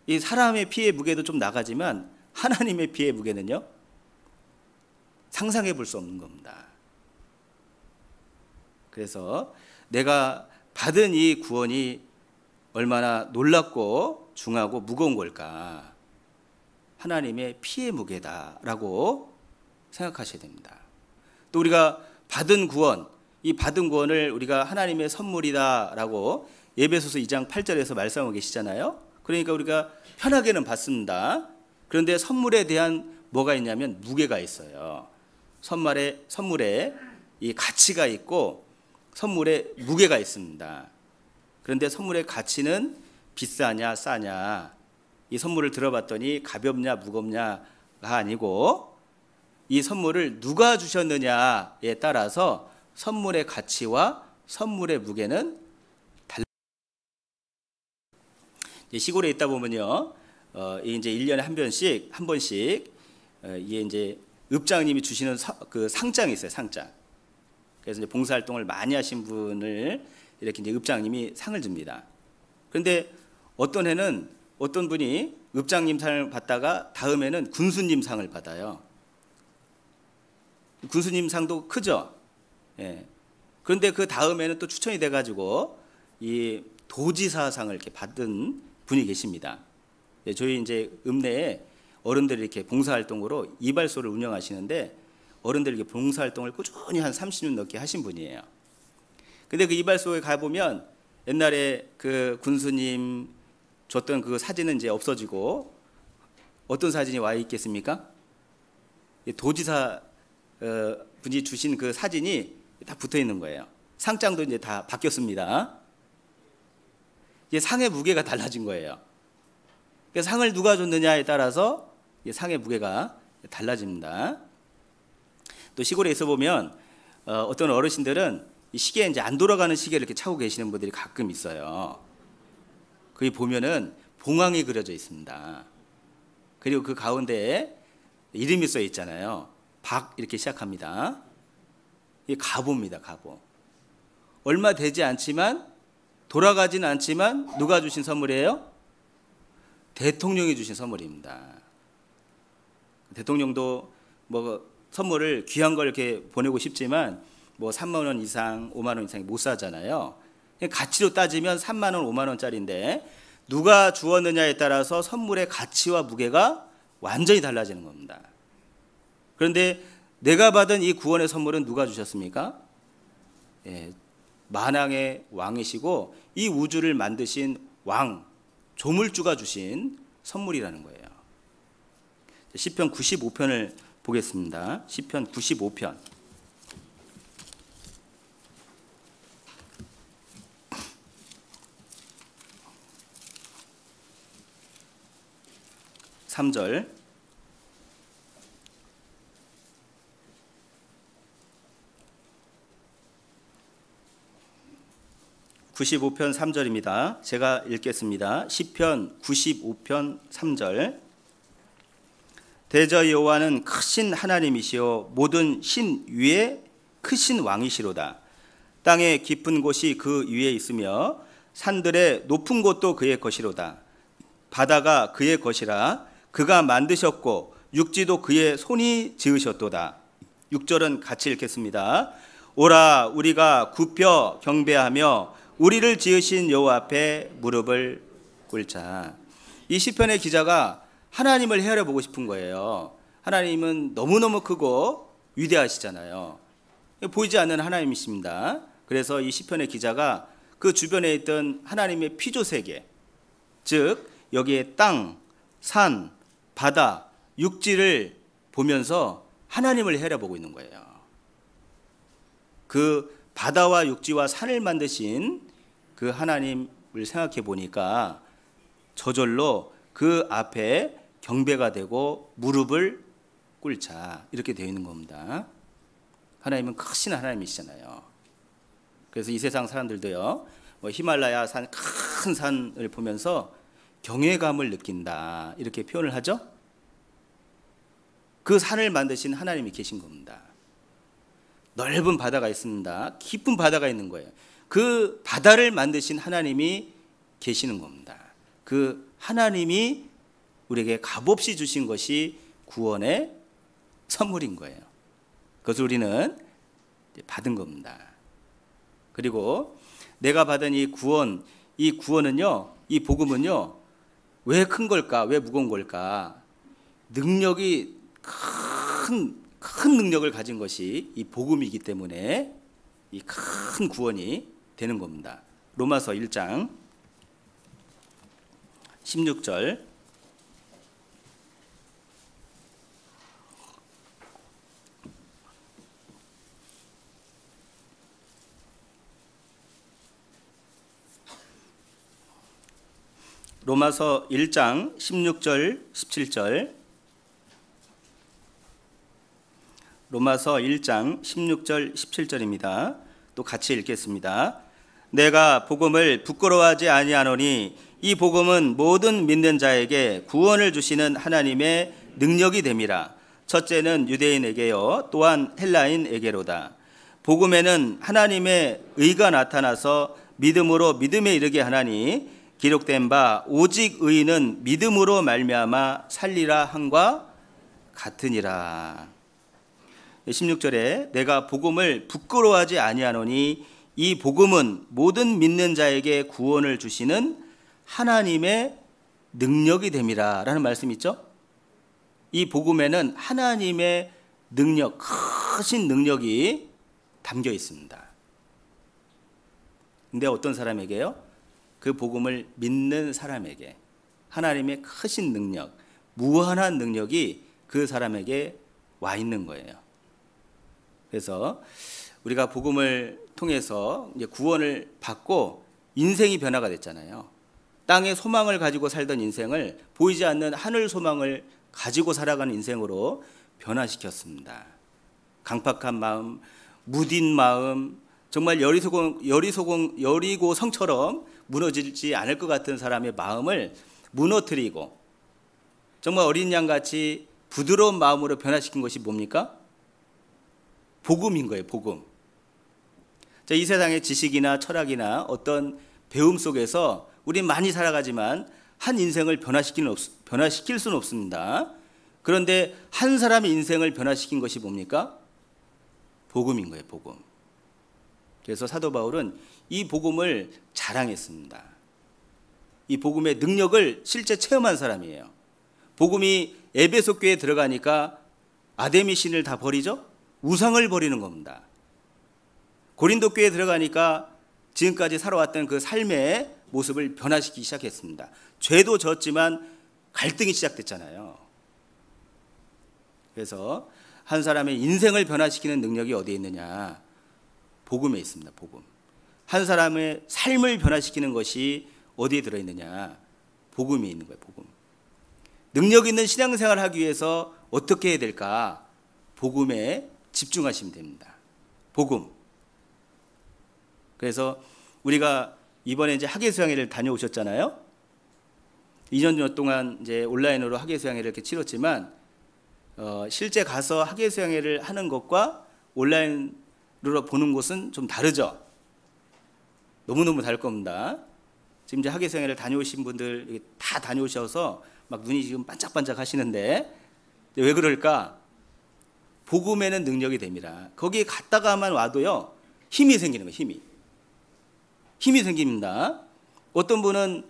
이 사람의 피의 무게도 좀 나가지만 하나님의 피의 무게는요, 상상해 볼 수 없는 겁니다. 그래서 내가 받은 이 구원이 얼마나 놀랍고 중하고 무거운 걸까? 하나님의 피의 무게다라고 생각하셔야 됩니다. 또 우리가 받은 구원, 이 받은 구원을 우리가 하나님의 선물이다라고 에베소서 2장 8절에서 말씀하고 계시잖아요. 그러니까 우리가 편하게는 받습니다. 그런데 선물에 대한 뭐가 있냐면 무게가 있어요. 선물에 이 가치가 있고 선물에 무게가 있습니다. 그런데 선물의 가치는 비싸냐 싸냐, 이 선물을 들어봤더니 가볍냐 무겁냐가 아니고 이 선물을 누가 주셨느냐에 따라서 선물의 가치와 선물의 무게는 달라. 시골에 있다 보면요, 이제 1년에 한 번씩 이게 이제 읍장님이 주시는 그 상장이 있어요, 상장. 그래서 이제 봉사활동을 많이 하신 분을 이렇게 이제 읍장님이 상을 줍니다. 그런데 어떤 해는 어떤 분이 읍장님 상을 받다가 다음에는 군수님 상을 받아요. 군수님 상도 크죠. 예. 그런데 그 다음에는 또 추천이 돼가지고 이 도지사상을 이렇게 받은 분이 계십니다. 예, 저희 이제 읍내에 어른들이 이렇게 봉사활동으로 이발소를 운영하시는데 어른들이 이렇게 봉사활동을 꾸준히 한 30년 넘게 하신 분이에요. 근데 그 이발소에 가보면 옛날에 그 군수님 줬던 그 사진은 이제 없어지고 어떤 사진이 와 있겠습니까? 도지사 분이 주신 그 사진이 다 붙어 있는 거예요. 상장도 이제 다 바뀌었습니다. 이제 상의 무게가 달라진 거예요. 그래서 상을 누가 줬느냐에 따라서 상의 무게가 달라집니다. 또 시골에 있어 보면 어떤 어르신들은 이 시계에 이제 안 돌아가는 시계를 이렇게 차고 계시는 분들이 가끔 있어요. 거기 보면은 봉황이 그려져 있습니다. 그리고 그 가운데에 이름이 써 있잖아요. 박 이렇게 시작합니다. 이게 가보입니다, 가보. 얼마 되지 않지만 돌아가지는 않지만 누가 주신 선물이에요? 대통령이 주신 선물입니다. 대통령도 뭐 선물을 귀한 걸 이렇게 보내고 싶지만 뭐 3만 원 이상, 5만 원 이상이 못 사잖아요. 가치로 따지면 3만 원, 5만 원짜리인데 누가 주었느냐에 따라서 선물의 가치와 무게가 완전히 달라지는 겁니다. 그런데 내가 받은 이 구원의 선물은 누가 주셨습니까? 예, 만왕의 왕이시고 이 우주를 만드신 왕, 조물주가 주신 선물이라는 거예요. 시편 95편을 보겠습니다. 시편 95편. 3절. (95편) 3절입니다. 제가 읽겠습니다. 시편 95편 3절. 대저 여호와는 크신 하나님이시요 모든 신 위에 크신 왕이시로다. 땅의 깊은 곳이 그 위에 있으며 산들의 높은 곳도 그의 것이로다. 바다가 그의 것이라 그가 만드셨고 육지도 그의 손이 지으셨도다. 6절은 같이 읽겠습니다. 오라 우리가 굽혀 경배하며 우리를 지으신 여호와 앞에 무릎을 꿇자. 이 시편의 기자가 하나님을 헤아려 보고 싶은 거예요. 하나님은 너무너무 크고 위대하시잖아요. 보이지 않는 하나님이십니다. 그래서 이 시편의 기자가 그 주변에 있던 하나님의 피조 세계, 즉 여기에 땅, 산, 바다, 육지를 보면서 하나님을 헤아려 보고 있는 거예요. 그 바다와 육지와 산을 만드신 그 하나님을 생각해 보니까 저절로 그 앞에 경배가 되고 무릎을 꿇자 이렇게 되어 있는 겁니다. 하나님은 크신 하나님이시잖아요. 그래서 이 세상 사람들도요, 뭐 히말라야 산, 큰 산을 보면서 경외감을 느낀다 이렇게 표현을 하죠. 그 산을 만드신 하나님이 계신 겁니다. 넓은 바다가 있습니다. 깊은 바다가 있는 거예요. 그 바다를 만드신 하나님이 계시는 겁니다. 그 하나님이 우리에게 값없이 주신 것이 구원의 선물인 거예요. 그것을 우리는 받은 겁니다. 그리고 내가 받은 이 구원은요, 이 복음은요, 왜 큰 걸까? 왜 무거운 걸까? 능력이 큰 능력을 가진 것이 이 복음이기 때문에 이 큰 구원이 되는 겁니다. 로마서 1장 16절. 로마서 1장 16절 17절. 로마서 1장 16절 17절입니다. 또 같이 읽겠습니다. 내가 복음을 부끄러워하지 아니하노니 이 복음은 모든 믿는 자에게 구원을 주시는 하나님의 능력이 됨이라. 첫째는 유대인에게요 또한 헬라인에게로다. 복음에는 하나님의 의가 나타나서 믿음으로 믿음에 이르게 하나니 기록된 바 오직 의인은 믿음으로 말미암아 살리라 함과 같으니라. 16절에 내가 복음을 부끄러워하지 아니하노니 이 복음은 모든 믿는 자에게 구원을 주시는 하나님의 능력이 됨이라 라는 말씀이 있죠. 이 복음에는 하나님의 능력, 크신 능력이 담겨 있습니다. 근데 어떤 사람에게요? 그 복음을 믿는 사람에게 하나님의 크신 능력, 무한한 능력이 그 사람에게 와 있는 거예요. 그래서 우리가 복음을 통해서 이제 구원을 받고 인생이 변화가 됐잖아요. 땅의 소망을 가지고 살던 인생을 보이지 않는 하늘 소망을 가지고 살아가는 인생으로 변화시켰습니다. 강팍한 마음, 무딘 마음, 정말 여리고 성처럼 무너지지 않을 것 같은 사람의 마음을 무너뜨리고 정말 어린 양같이 부드러운 마음으로 변화시킨 것이 뭡니까? 복음인 거예요. 복음. 자, 이 세상의 지식이나 철학이나 어떤 배움 속에서 우리 많이 살아가지만 한 인생을 변화시킬 수는 없습니다. 그런데 한 사람의 인생을 변화시킨 것이 뭡니까? 복음인 거예요. 복음. 그래서 사도 바울은 이 복음을 자랑했습니다. 이 복음의 능력을 실제 체험한 사람이에요. 복음이 에베소 교회에 들어가니까 아데미 신을 다 버리죠? 우상을 버리는 겁니다. 고린도 교회에 들어가니까 지금까지 살아왔던 그 삶의 모습을 변화시키기 시작했습니다. 죄도 졌지만 갈등이 시작됐잖아요. 그래서 한 사람의 인생을 변화시키는 능력이 어디에 있느냐? 복음에 있습니다. 복음. 한 사람의 삶을 변화시키는 것이 어디에 들어있느냐? 복음이 있는 거예요. 복음. 능력 있는 신앙생활을 하기 위해서 어떻게 해야 될까? 복음에 집중하시면 됩니다. 복음. 그래서 우리가 이번에 이제 학예수양회를 다녀오셨잖아요. 2년 동안 이제 온라인으로 학예수양회를 이렇게 치렀지만 실제 가서 학예수양회를 하는 것과 온라인으로 보는 곳은 좀 다르죠. 너무너무 다를 겁니다. 지금 이제 학예수양회를 다녀오신 분들 다 다녀오셔서 막 눈이 지금 반짝반짝 하시는데 왜 그럴까? 복음에는 능력이 됩니다. 거기에 갔다가만 와도요 힘이 생기는 거예요. 힘이 생깁니다. 어떤 분은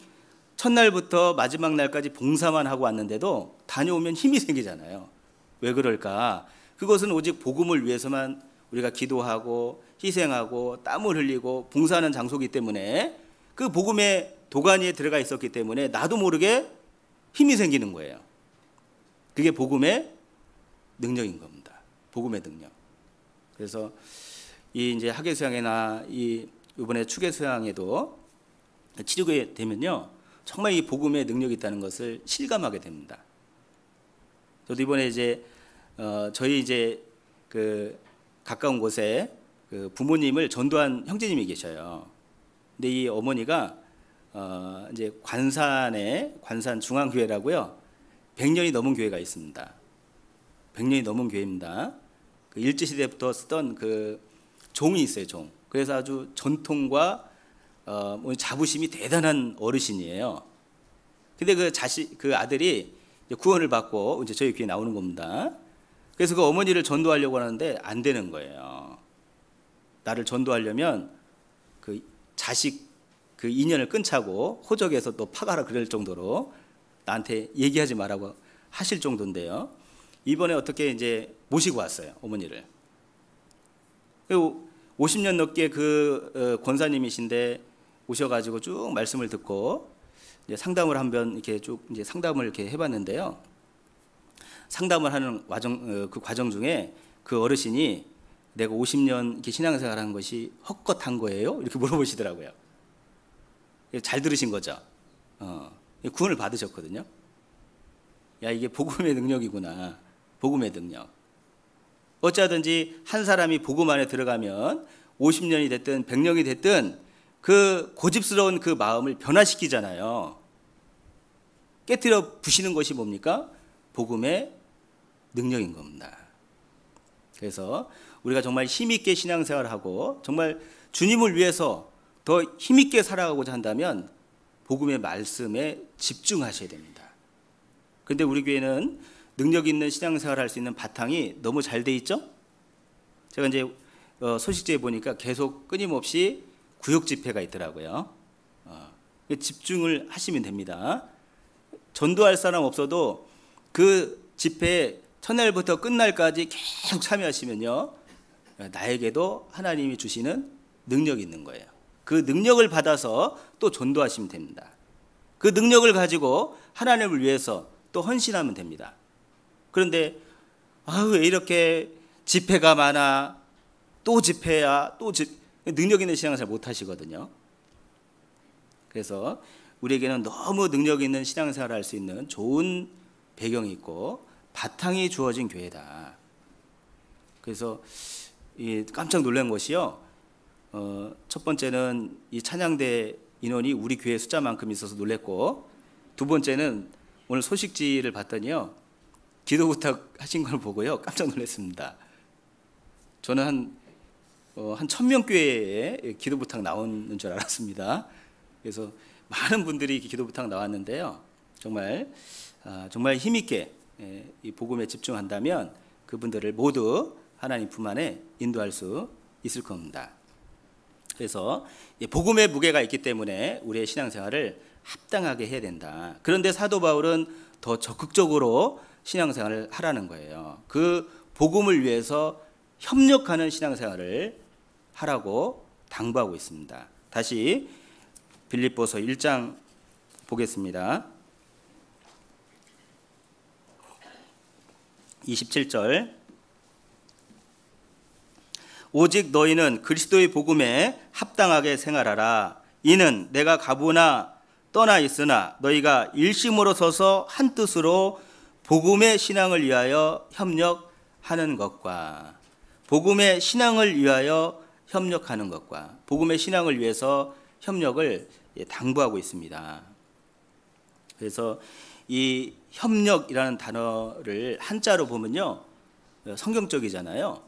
첫날부터 마지막 날까지 봉사만 하고 왔는데도 다녀오면 힘이 생기잖아요. 왜 그럴까? 그것은 오직 복음을 위해서만 우리가 기도하고 희생하고 땀을 흘리고 봉사하는 장소이기 때문에 그 복음의 도가니에 들어가 있었기 때문에 나도 모르게 힘이 생기는 거예요. 그게 복음의 능력인 겁니다. 복음의 능력. 그래서 이 이제 학예수양회나 이번에 축예수양회도 치르게 되면요, 정말 이 복음의 능력이 있다는 것을 실감하게 됩니다. 저도 이번에 이제 저희 이제 그 가까운 곳에 그 부모님을 전도한 형제님이 계셔요. 근데 이 어머니가 이제 관산 중앙교회라고요. 100년이 넘은 교회가 있습니다. 100년이 넘은 교회입니다. 그 일제시대부터 쓰던 그 종이 있어요, 종. 그래서 아주 전통과 자부심이 대단한 어르신이에요. 근데 그 아들이 구원을 받고 이제 저희 교회에 나오는 겁니다. 그래서 그 어머니를 전도하려고 하는데 안 되는 거예요. 나를 전도하려면 그 자식 그 인연을 끊자고 호적에서 또 파가라 그럴 정도로 나한테 얘기하지 말라고 하실 정도인데요. 이번에 어떻게 이제 모시고 왔어요, 어머니를. 50년 넘게 그 권사님이신데 오셔가지고 쭉 말씀을 듣고 이제 상담을 한번 이렇게 쭉 이제 상담을 이렇게 해봤는데요. 상담을 하는 그 과정 중에 그 어르신이 내가 50년 이렇게 신앙생활한 것이 헛것한 거예요? 이렇게 물어보시더라고요. 잘 들으신 거죠. 구원을 받으셨거든요. 야, 이게 복음의 능력이구나. 복음의 능력. 어찌하든지 한 사람이 복음 안에 들어가면 50년이 됐든 100년이 됐든 그 고집스러운 그 마음을 변화시키잖아요. 깨뜨려 부시는 것이 뭡니까? 복음의 능력인 겁니다. 그래서 우리가 정말 힘있게 신앙생활을 하고 정말 주님을 위해서 더 힘있게 살아가고자 한다면 복음의 말씀에 집중하셔야 됩니다. 그런데 우리 교회는 능력 있는 신앙생활을 할 수 있는 바탕이 너무 잘 돼 있죠? 제가 이제 소식지에 보니까 계속 끊임없이 구역 집회가 있더라고요. 집중을 하시면 됩니다. 전도할 사람 없어도 그 집회에 첫날부터 끝날까지 계속 참여하시면요, 나에게도 하나님이 주시는 능력이 있는 거예요. 그 능력을 받아서 또 전도하시면 됩니다. 그 능력을 가지고 하나님을 위해서 또 헌신하면 됩니다. 그런데 왜 이렇게 집회가 많아, 또 집회야, 능력 있는 신앙을 잘 못하시거든요. 그래서 우리에게는 너무 능력 있는 신앙생활을 할 수 있는 좋은 배경이 있고 바탕이 주어진 교회다. 그래서 깜짝 놀란 것이요, 첫 번째는 이 찬양대 인원이 우리 교회 숫자만큼 있어서 놀랬고, 두 번째는 오늘 소식지를 봤더니요, 기도 부탁하신 걸 보고요 깜짝 놀랐습니다. 저는 한 1000명 교회에 기도 부탁 나오는 줄 알았습니다. 그래서 많은 분들이 기도 부탁 나왔는데요, 정말 힘있게 이 복음에 집중한다면 그분들을 모두 하나님 품 안에 인도할 수 있을 겁니다. 그래서 복음의 무게가 있기 때문에 우리의 신앙생활을 합당하게 해야 된다. 그런데 사도 바울은 더 적극적으로 신앙생활을 하라는 거예요. 그 복음을 위해서 협력하는 신앙생활을 하라고 당부하고 있습니다. 다시 빌립보서 1장 보겠습니다. 27절. 오직 너희는 그리스도의 복음에 합당하게 생활하라. 이는 내가 가보나 떠나 있으나 너희가 일심으로 서서 한 뜻으로 복음의 신앙을 위하여 협력하는 것과, 복음의 신앙을 위하여 협력하는 것과, 복음의 신앙을 위해서 협력을 당부하고 있습니다. 그래서 이 협력이라는 단어를 한자로 보면요, 성경적이잖아요.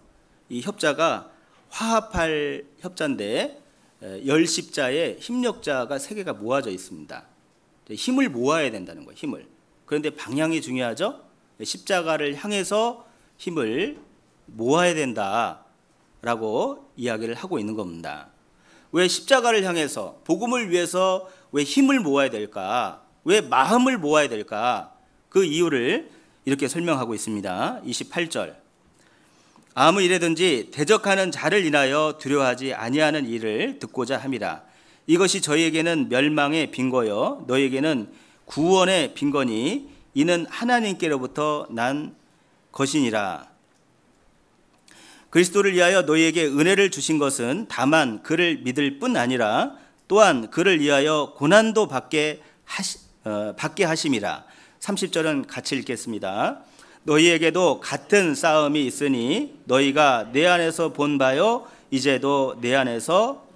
이 협자가 화합할 협자인데 열십자에 힘력자가 세 개가 모아져 있습니다. 힘을 모아야 된다는 거예요. 힘을. 그런데 방향이 중요하죠. 십자가를 향해서 힘을 모아야 된다라고 이야기를 하고 있는 겁니다. 왜 십자가를 향해서, 복음을 위해서 왜 힘을 모아야 될까? 왜 마음을 모아야 될까? 그 이유를 이렇게 설명하고 있습니다. 28절. 아무 일에든지 대적하는 자를 인하여 두려워하지 아니하는 일을 듣고자 함이라. 이것이 저희에게는 멸망의 빈거여 너희에게는 구원의 빈거니 이는 하나님께로부터 난 것이니라. 그리스도를 위하여 너희에게 은혜를 주신 것은 다만 그를 믿을 뿐 아니라 또한 그를 위하여 고난도 받게 하심이라. 30절은 같이 읽겠습니다. 너희에게도 같은 싸움이 있으니 너희가 내 안에서 본 바요 이제도 내 안에서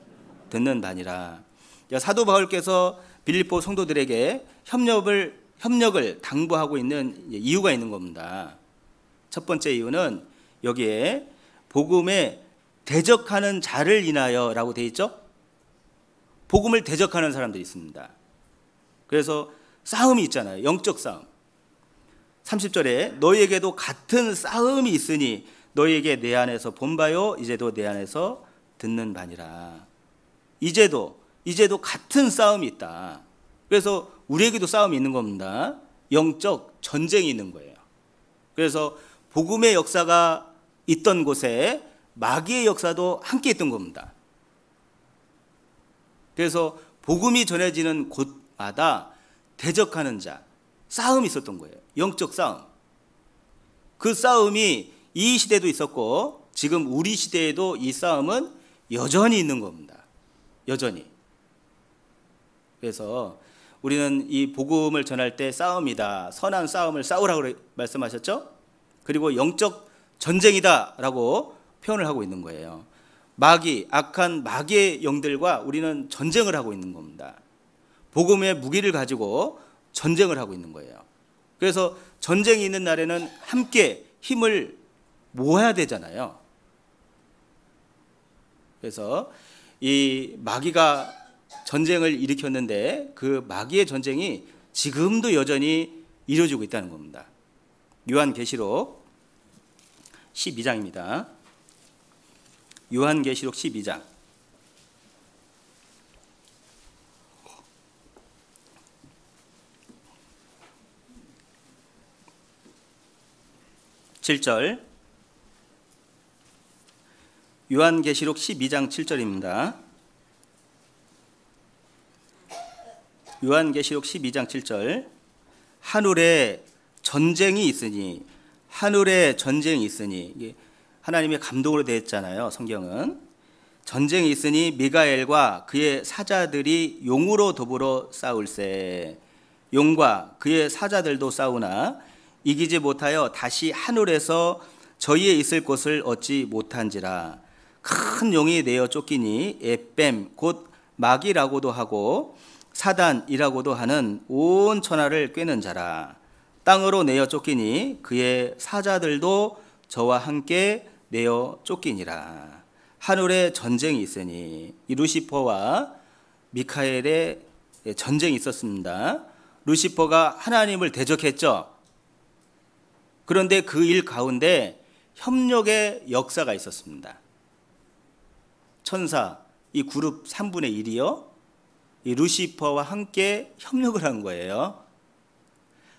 듣는 바니라. 사도 바울께서 빌립보 성도들에게 협력을 당부하고 있는 이유가 있는 겁니다. 첫 번째 이유는 여기에 복음에 대적하는 자를 인하여 라고 되어 있죠. 복음을 대적하는 사람들이 있습니다. 그래서 싸움이 있잖아요. 영적 싸움. 30절에 너희에게도 같은 싸움이 있으니 너희에게 내 안에서 본 바요 이제도 내 안에서 듣는 바니라. 이제도 같은 싸움이 있다. 그래서 우리에게도 싸움이 있는 겁니다. 영적 전쟁이 있는 거예요. 그래서 복음의 역사가 있던 곳에 마귀의 역사도 함께 있던 겁니다. 그래서 복음이 전해지는 곳마다 대적하는 자, 싸움이 있었던 거예요. 영적 싸움. 그 싸움이 이 시대도 있었고 지금 우리 시대에도 이 싸움은 여전히 있는 겁니다. 여전히. 그래서 우리는 이 복음을 전할 때 싸움이다, 선한 싸움을 싸우라고 말씀하셨죠? 그리고 영적 전쟁이다라고 표현을 하고 있는 거예요. 마귀, 악한 마귀의 영들과 우리는 전쟁을 하고 있는 겁니다. 복음의 무기를 가지고 전쟁을 하고 있는 거예요. 그래서 전쟁이 있는 날에는 함께 힘을 모아야 되잖아요. 그래서 이 마귀가 전쟁을 일으켰는데 그 마귀의 전쟁이 지금도 여전히 이루어지고 있다는 겁니다. 요한계시록 12장입니다. 요한계시록 12장 7절, 요한계시록 12장 7절입니다. 요한계시록 12장 7절, 하늘에 전쟁이 있으니, 하늘에 전쟁이 있으니, 이게 하나님의 감동으로 되어 있잖아요. 성경은 전쟁이 있으니 미가엘과 그의 사자들이 용으로 더불어 싸울세. 용과 그의 사자들도 싸우나 이기지 못하여 다시 하늘에서 저희의 있을 곳을 얻지 못한지라. 큰 용이 내어 쫓기니 에뱀 곧 마귀라고도 하고 사단이라고도 하는 온 천하를 꿰는 자라. 땅으로 내어 쫓기니 그의 사자들도 저와 함께 내어 쫓기니라. 하늘에 전쟁이 있으니, 이 루시퍼와 미카엘의 전쟁이 있었습니다. 루시퍼가 하나님을 대적했죠. 그런데 그 일 가운데 협력의 역사가 있었습니다. 천사, 이 그룹 3분의 1이요, 이 루시퍼와 함께 협력을 한 거예요.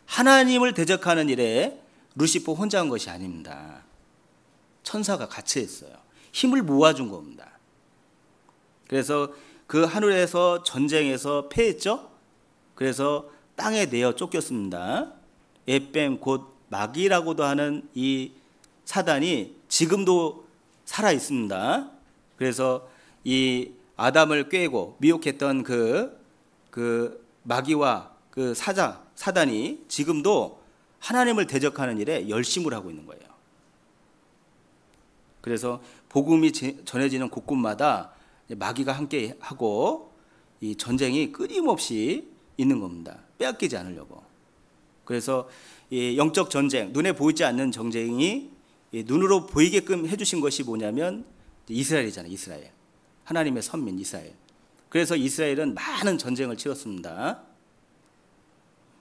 하나님을 대적하는 일에 루시퍼 혼자 한 것이 아닙니다. 천사가 같이 했어요. 힘을 모아준 겁니다. 그래서 그 하늘에서 전쟁에서 패했죠. 그래서 땅에 내어 쫓겼습니다. 에뱀 곧 마귀라고도 하는 이 사단이 지금도 살아 있습니다. 그래서 이 아담을 꾀고 미혹했던 그 마귀와 그 사단이 지금도 하나님을 대적하는 일에 열심을 하고 있는 거예요. 그래서 복음이 전해지는 곳곳마다 마귀가 함께 하고 이 전쟁이 끊임없이 있는 겁니다. 빼앗기지 않으려고. 그래서 이 영적 전쟁, 눈에 보이지 않는 전쟁이 눈으로 보이게끔 해주신 것이 뭐냐면 이스라엘이잖아요. 이스라엘. 하나님의 선민 이스라엘. 그래서 이스라엘은 많은 전쟁을 치렀습니다.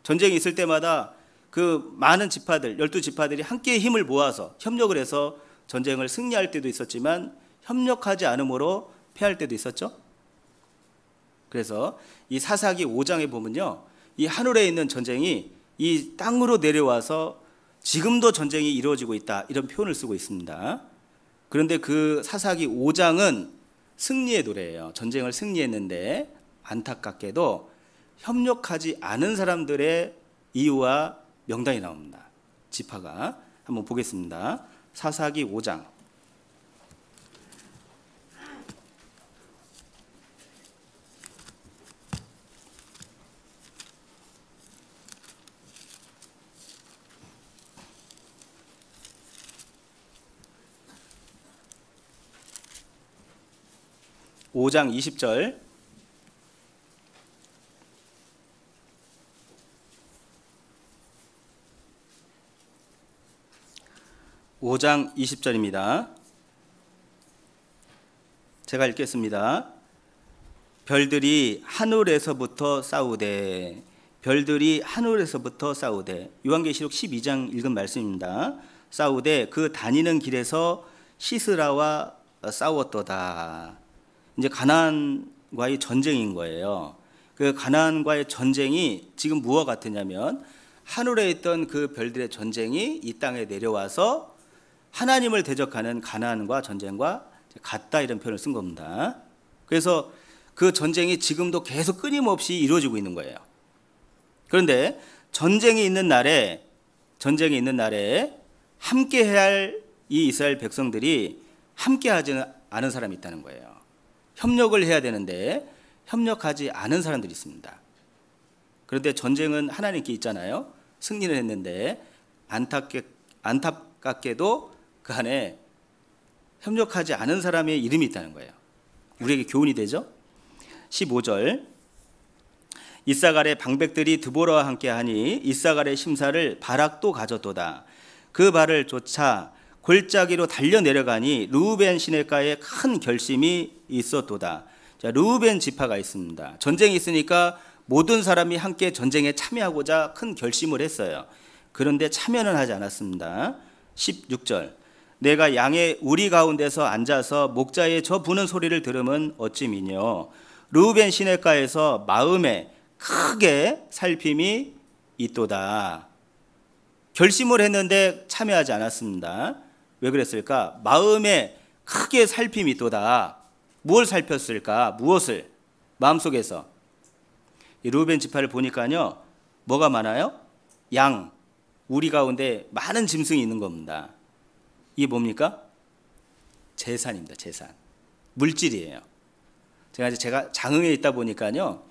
전쟁이 있을 때마다 그 많은 지파들, 12지파들이 함께 힘을 모아서 협력을 해서 전쟁을 승리할 때도 있었지만 협력하지 않음으로 패할 때도 있었죠. 그래서 이 사사기 5장에 보면요, 이 하늘에 있는 전쟁이 이 땅으로 내려와서 지금도 전쟁이 이루어지고 있다, 이런 표현을 쓰고 있습니다. 그런데 그 사사기 5장은 승리의 노래예요. 전쟁을 승리했는데 안타깝게도 협력하지 않은 사람들의 이유와 명단이 나옵니다. 지파가. 한번 보겠습니다. 사사기 5장 5장 20절, (5장 20절입니다) 제가 읽겠습니다. 별들이 하늘에서부터 싸우되, 별들이 하늘에서부터 싸우되. 요한계시록 12장 읽은 말씀입니다. 싸우되 그 다니는 길에서 시스라와 싸웠도다. 이제 가나안과의 전쟁인 거예요. 그 가나안과의 전쟁이 지금 무엇 같으냐면 하늘에 있던 그 별들의 전쟁이 이 땅에 내려와서 하나님을 대적하는 가나안과 전쟁과 같다, 이런 표현을 쓴 겁니다. 그래서 그 전쟁이 지금도 계속 끊임없이 이루어지고 있는 거예요. 그런데 전쟁이 있는 날에 함께 해야 할 이 이스라엘 백성들이 함께 하지 않은 사람이 있다는 거예요. 협력을 해야 되는데 협력하지 않은 사람들이 있습니다. 그런데 전쟁은 하나님께 있잖아요. 승리를 했는데 안타깝게도 그 안에 협력하지 않은 사람의 이름이 있다는 거예요. 우리에게 교훈이 되죠. 15절 이사갈의 방백들이 드보라와 함께하니 이사갈의 심사를 바락도 가졌도다. 그 발을 쫓아 골짜기로 달려 내려가니 르우벤 시내가에 큰 결심이 있었도다. 자, 르우벤 지파가 있습니다. 전쟁이 있으니까 모든 사람이 함께 전쟁에 참여하고자 큰 결심을 했어요. 그런데 참여는 하지 않았습니다. 16절 내가 양의 우리 가운데서 앉아서 목자의 저 부는 소리를 들으면 어찌 미뇨. 르우벤 시내가에서 마음에 크게 살핌이 있도다. 결심을 했는데 참여하지 않았습니다. 왜 그랬을까? 마음에 크게 살핌이 있도다. 무엇을 살폈을까? 무엇을? 마음속에서. 이 르우벤 지파를 보니까요, 뭐가 많아요? 양, 우리 가운데 많은 짐승이 있는 겁니다. 이게 뭡니까? 재산입니다. 재산. 물질이에요. 제가 장흥에 있다 보니까요,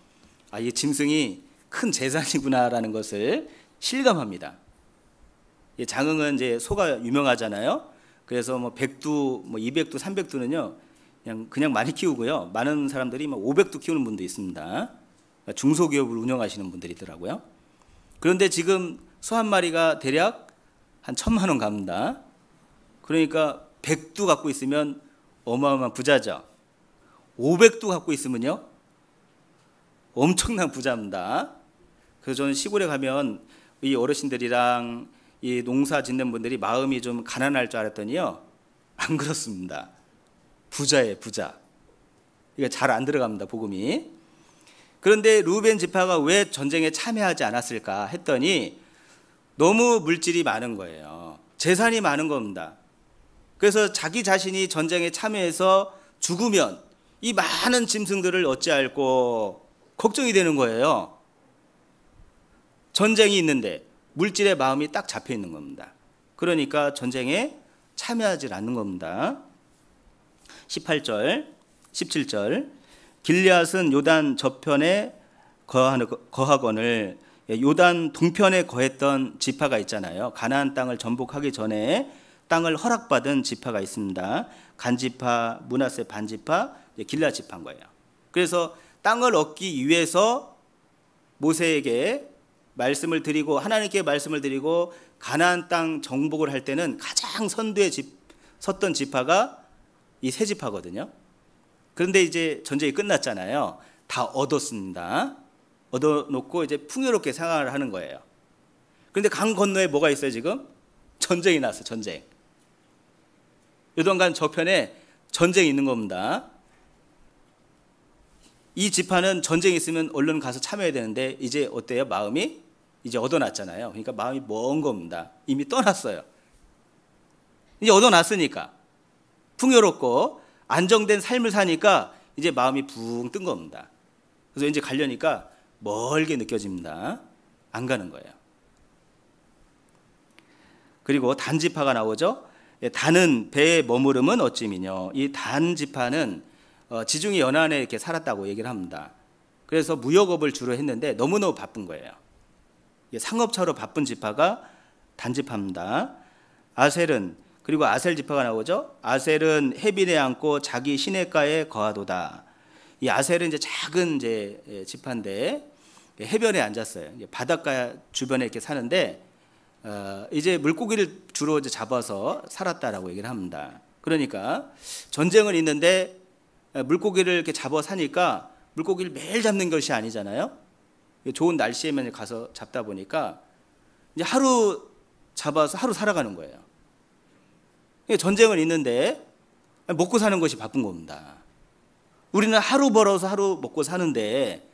이 짐승이 큰 재산이구나라는 것을 실감합니다. 장흥은 이제 소가 유명하잖아요. 그래서 뭐 100두, 뭐 200두, 300두는요, 그냥 많이 키우고요. 많은 사람들이 뭐 500두 키우는 분도 있습니다. 중소기업을 운영하시는 분들이더라고요. 그런데 지금 소 한 마리가 대략 한 1,000만 원 갑니다. 그러니까 100두 갖고 있으면 어마어마한 부자죠. 500두 갖고 있으면요, 엄청난 부자입니다. 그래서 저는 시골에 가면 이 어르신들이랑 이 농사 짓는 분들이 마음이 좀 가난할 줄 알았더니요, 안 그렇습니다. 부자예요, 부자. 이거 잘 안 들어갑니다, 복음이. 그런데 르우벤 지파가 왜 전쟁에 참여하지 않았을까 했더니 너무 물질이 많은 거예요. 재산이 많은 겁니다. 그래서 자기 자신이 전쟁에 참여해서 죽으면 이 많은 짐승들을 어찌할꼬 걱정이 되는 거예요. 전쟁이 있는데 물질의 마음이 딱 잡혀 있는 겁니다. 그러니까 전쟁에 참여하지 않는 겁니다. 18절, 17절 길리앗은 요단 저편에 거하거늘 요단 동편에 거했던 지파가 있잖아요. 가나안 땅을 정복하기 전에 땅을 허락받은 지파가 있습니다. 간지파, 므낫세 반지파, 길리앗 지파인 거예요. 그래서 땅을 얻기 위해서 모세에게 말씀을 드리고 하나님께 말씀을 드리고 가나안 땅 정복을 할 때는 가장 선두에 섰던 지파가 이 세 지파거든요. 그런데 이제 전쟁이 끝났잖아요. 다 얻었습니다. 얻어놓고 이제 풍요롭게 생활을 하는 거예요. 그런데 강 건너에 뭐가 있어요 지금? 전쟁이 났어요. 전쟁. 요단강 저편에 전쟁이 있는 겁니다. 이 지파는 전쟁이 있으면 얼른 가서 참여해야 되는데 이제 어때요? 마음이 이제 얻어놨잖아요. 그러니까 마음이 먼 겁니다. 이미 떠났어요. 이제 얻어놨으니까 풍요롭고 안정된 삶을 사니까 이제 마음이 붕 뜬 겁니다. 그래서 이제 가려니까 멀게 느껴집니다. 안 가는 거예요. 그리고 단 지파가 나오죠. 단은 배에 머무름은 어찌미뇨. 이 단 지파는 지중해 연안에 이렇게 살았다고 얘기를 합니다. 그래서 무역업을 주로 했는데 너무너무 바쁜 거예요. 상업차로 바쁜 지파가 단 지파입니다. 아셀은, 그리고 아셀 지파가 나오죠. 아셀은 해변에 앉고 자기 시내가에 거하도다. 이 아셀은 이제 작은 이제 지파인데 해변에 앉았어요. 바닷가 주변에 이렇게 사는데 이제 물고기를 주로 이제 잡아서 살았다라고 얘기를 합니다. 그러니까 전쟁은 있는데 물고기를 이렇게 잡아 사니까 물고기를 매일 잡는 것이 아니잖아요. 좋은 날씨에만 가서 잡다 보니까 이제 하루 잡아서 하루 살아가는 거예요. 전쟁은 있는데 먹고 사는 것이 바쁜 겁니다. 우리는 하루 벌어서 하루 먹고 사는데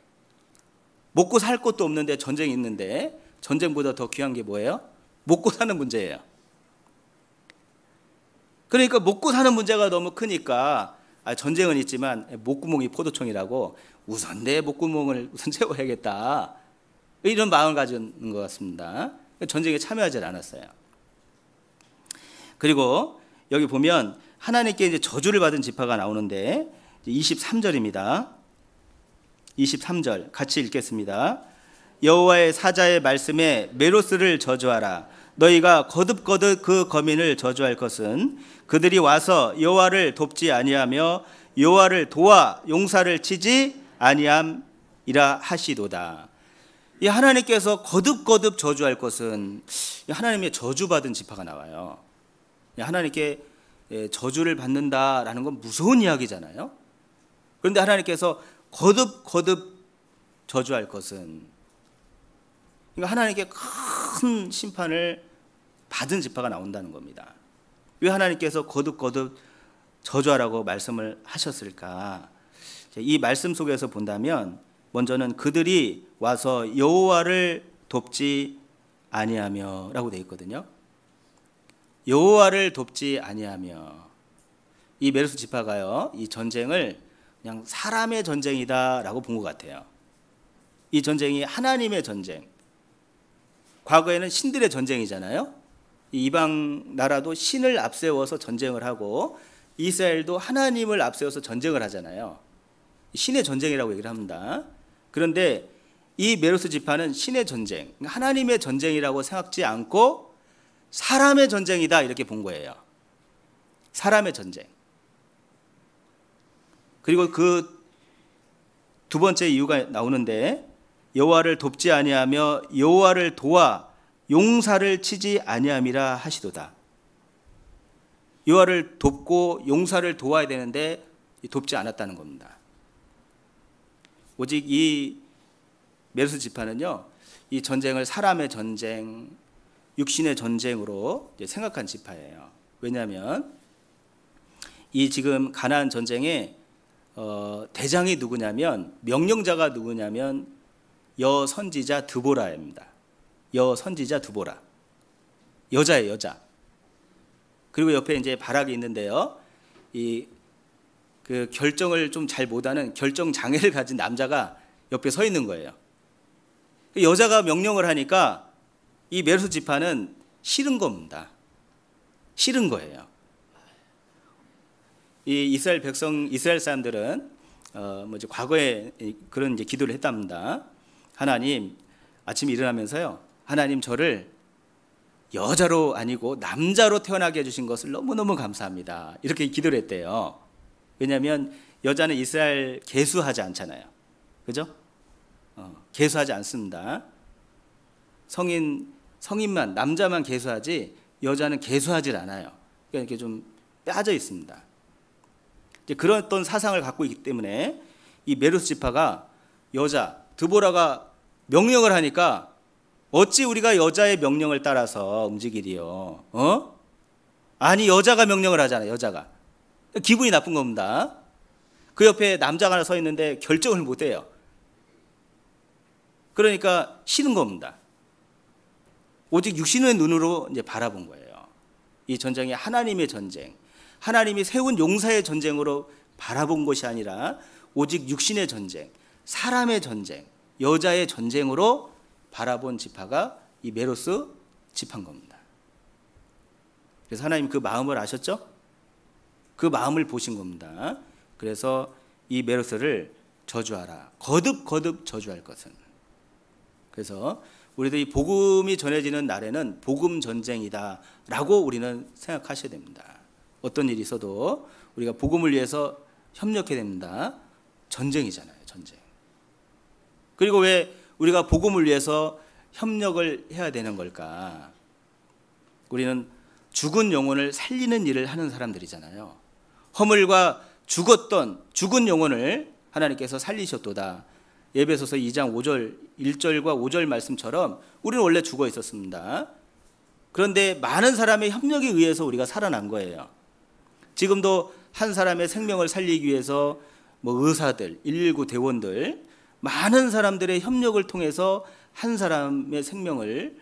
먹고 살 것도 없는데 전쟁이 있는데 전쟁보다 더 귀한 게 뭐예요? 먹고 사는 문제예요. 그러니까 먹고 사는 문제가 너무 크니까 전쟁은 있지만 목구멍이 포도청이라고 우선 내 목구멍을 우선 채워야겠다, 이런 마음을 가지는 것 같습니다. 전쟁에 참여하지 않았어요. 그리고 여기 보면 하나님께 이제 저주를 받은 지파가 나오는데 23절입니다. 23절 같이 읽겠습니다. 여호와의 사자의 말씀에 메로스를 저주하라. 너희가 거듭거듭 그 거민을 저주할 것은 그들이 와서 여호와를 돕지 아니하며 여호와를 도와 용사를 치지 아니함이라 하시도다. 이 하나님께서 거듭거듭 저주할 것은 하나님의 저주받은 지파가 나와요. 하나님께 저주를 받는다라는 건 무서운 이야기잖아요. 그런데 하나님께서 거듭거듭 저주할 것은, 그러니까 하나님께 큰 심판을 받은 지파가 나온다는 겁니다. 왜 하나님께서 거듭거듭 저주하라고 말씀을 하셨을까? 이 말씀 속에서 본다면 먼저는 그들이 와서 여호와를 돕지 아니하며 라고 되어 있거든요. 여호와를 돕지 아니하며. 이 메로스 지파가요, 이 전쟁을 그냥 사람의 전쟁이다라고 본 것 같아요. 이 전쟁이 하나님의 전쟁. 과거에는 신들의 전쟁이잖아요. 이방 나라도 신을 앞세워서 전쟁을 하고 이스라엘도 하나님을 앞세워서 전쟁을 하잖아요. 신의 전쟁이라고 얘기를 합니다. 그런데 이 메로스 지파는 신의 전쟁, 하나님의 전쟁이라고 생각지 않고 사람의 전쟁이다 이렇게 본 거예요. 사람의 전쟁. 그리고 그 두 번째 이유가 나오는데, 여호와를 돕지 아니하며 여호와를 도와 용사를 치지 아니함이라 하시도다. 여호와를 돕고 용사를 도와야 되는데 돕지 않았다는 겁니다. 오직 이 메로스 지파는요, 이 전쟁을 사람의 전쟁, 육신의 전쟁으로 생각한 지파예요. 왜냐하면 이 지금 가나안 전쟁에 대장이 누구냐면, 명령자가 누구냐면 여선지자 드보라입니다. 여선지자 드보라. 여자예요, 여자. 그리고 옆에 이제 바락이 있는데요. 그 결정을 좀 잘 못하는 결정 장애를 가진 남자가 옆에 서 있는 거예요. 여자가 명령을 하니까 이 메로스 지파는 싫은 겁니다. 싫은 거예요. 이 이스라엘 백성, 이스라엘 사람들은 과거에 그런 이제 기도를 했답니다. 하나님, 아침에 일어나면서요, 하나님 저를 여자로 아니고 남자로 태어나게 해주신 것을 너무너무 감사합니다. 이렇게 기도를 했대요. 왜냐하면 여자는 이스라엘 계수하지 않잖아요. 그죠? 계수하지 않습니다. 성인만, 남자만 계수하지 여자는 계수하지 않아요. 그러니까 이렇게 좀 빠져 있습니다. 이제 그런 어떤 사상을 갖고 있기 때문에 이 메로스 지파가 여자, 드보라가 명령을 하니까 어찌 우리가 여자의 명령을 따라서 움직이리요? 아니, 여자가 명령을 하잖아요, 여자가. 기분이 나쁜 겁니다. 그 옆에 남자가 하나 서 있는데 결정을 못 해요. 그러니까 싫은 겁니다. 오직 육신의 눈으로 이제 바라본 거예요. 이 전쟁이 하나님의 전쟁, 하나님이 세운 용사의 전쟁으로 바라본 것이 아니라 오직 육신의 전쟁, 사람의 전쟁, 여자의 전쟁으로 바라본 지파가 이 메로스 지파인 겁니다. 그래서 하나님 그 마음을 아셨죠? 그 마음을 보신 겁니다. 그래서 이 메로스를 저주하라. 거듭거듭 저주할 것은. 그래서 우리도 이 복음이 전해지는 날에는 복음 전쟁이다라고 우리는 생각하셔야 됩니다. 어떤 일이 있어도 우리가 복음을 위해서 협력해야 됩니다. 전쟁이잖아요, 전쟁. 그리고 왜 우리가 복음을 위해서 협력을 해야 되는 걸까? 우리는 죽은 영혼을 살리는 일을 하는 사람들이잖아요. 허물과 죽은 영혼을 하나님께서 살리셨도다. 에베소서 2장 5절 1절과 5절 말씀처럼 우리는 원래 죽어 있었습니다. 그런데 많은 사람의 협력에 의해서 우리가 살아난 거예요. 지금도 한 사람의 생명을 살리기 위해서 의사들, 119 대원들, 많은 사람들의 협력을 통해서 한 사람의 생명을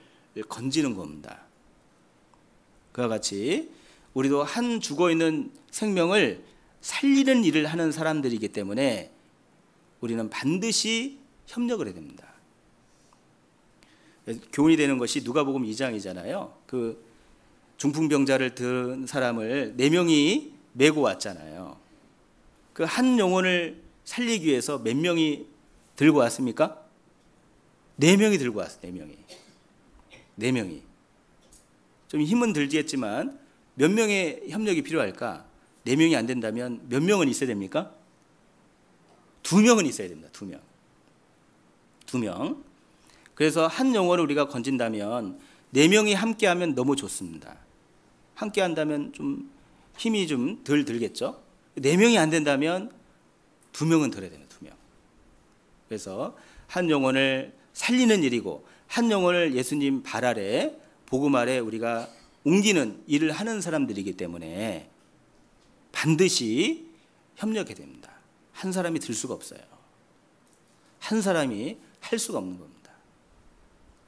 건지는 겁니다. 그와 같이 우리도 한 죽어있는 생명을 살리는 일을 하는 사람들이기 때문에 우리는 반드시 협력을 해야 됩니다. 교훈이 되는 것이 누가복음 2장이잖아요. 그 중풍병자를 든 사람을 4명이 메고 왔잖아요. 그 한 영혼을 살리기 위해서 몇 명이 들고 왔습니까? 네 명이 들고 왔어요. 네 명이. 네 명이. 좀 힘은 들겠지만 몇 명의 협력이 필요할까? 네 명이 안 된다면 몇 명은 있어야 됩니까? 두 명은 있어야 됩니다. 두 명. 두 명. 그래서 한 영혼을 우리가 건진다면 네 명이 함께하면 너무 좋습니다. 함께한다면 좀 힘이 좀 덜 들겠죠. 네 명이 안 된다면 두 명은 덜 해야 됩니다. 두 명. 그래서 한 영혼을 살리는 일이고 한 영혼을 예수님 발 아래 복음 아래 우리가 옮기는 일을 하는 사람들이기 때문에 반드시 협력해야 됩니다. 한 사람이 들 수가 없어요. 한 사람이 할 수가 없는 겁니다.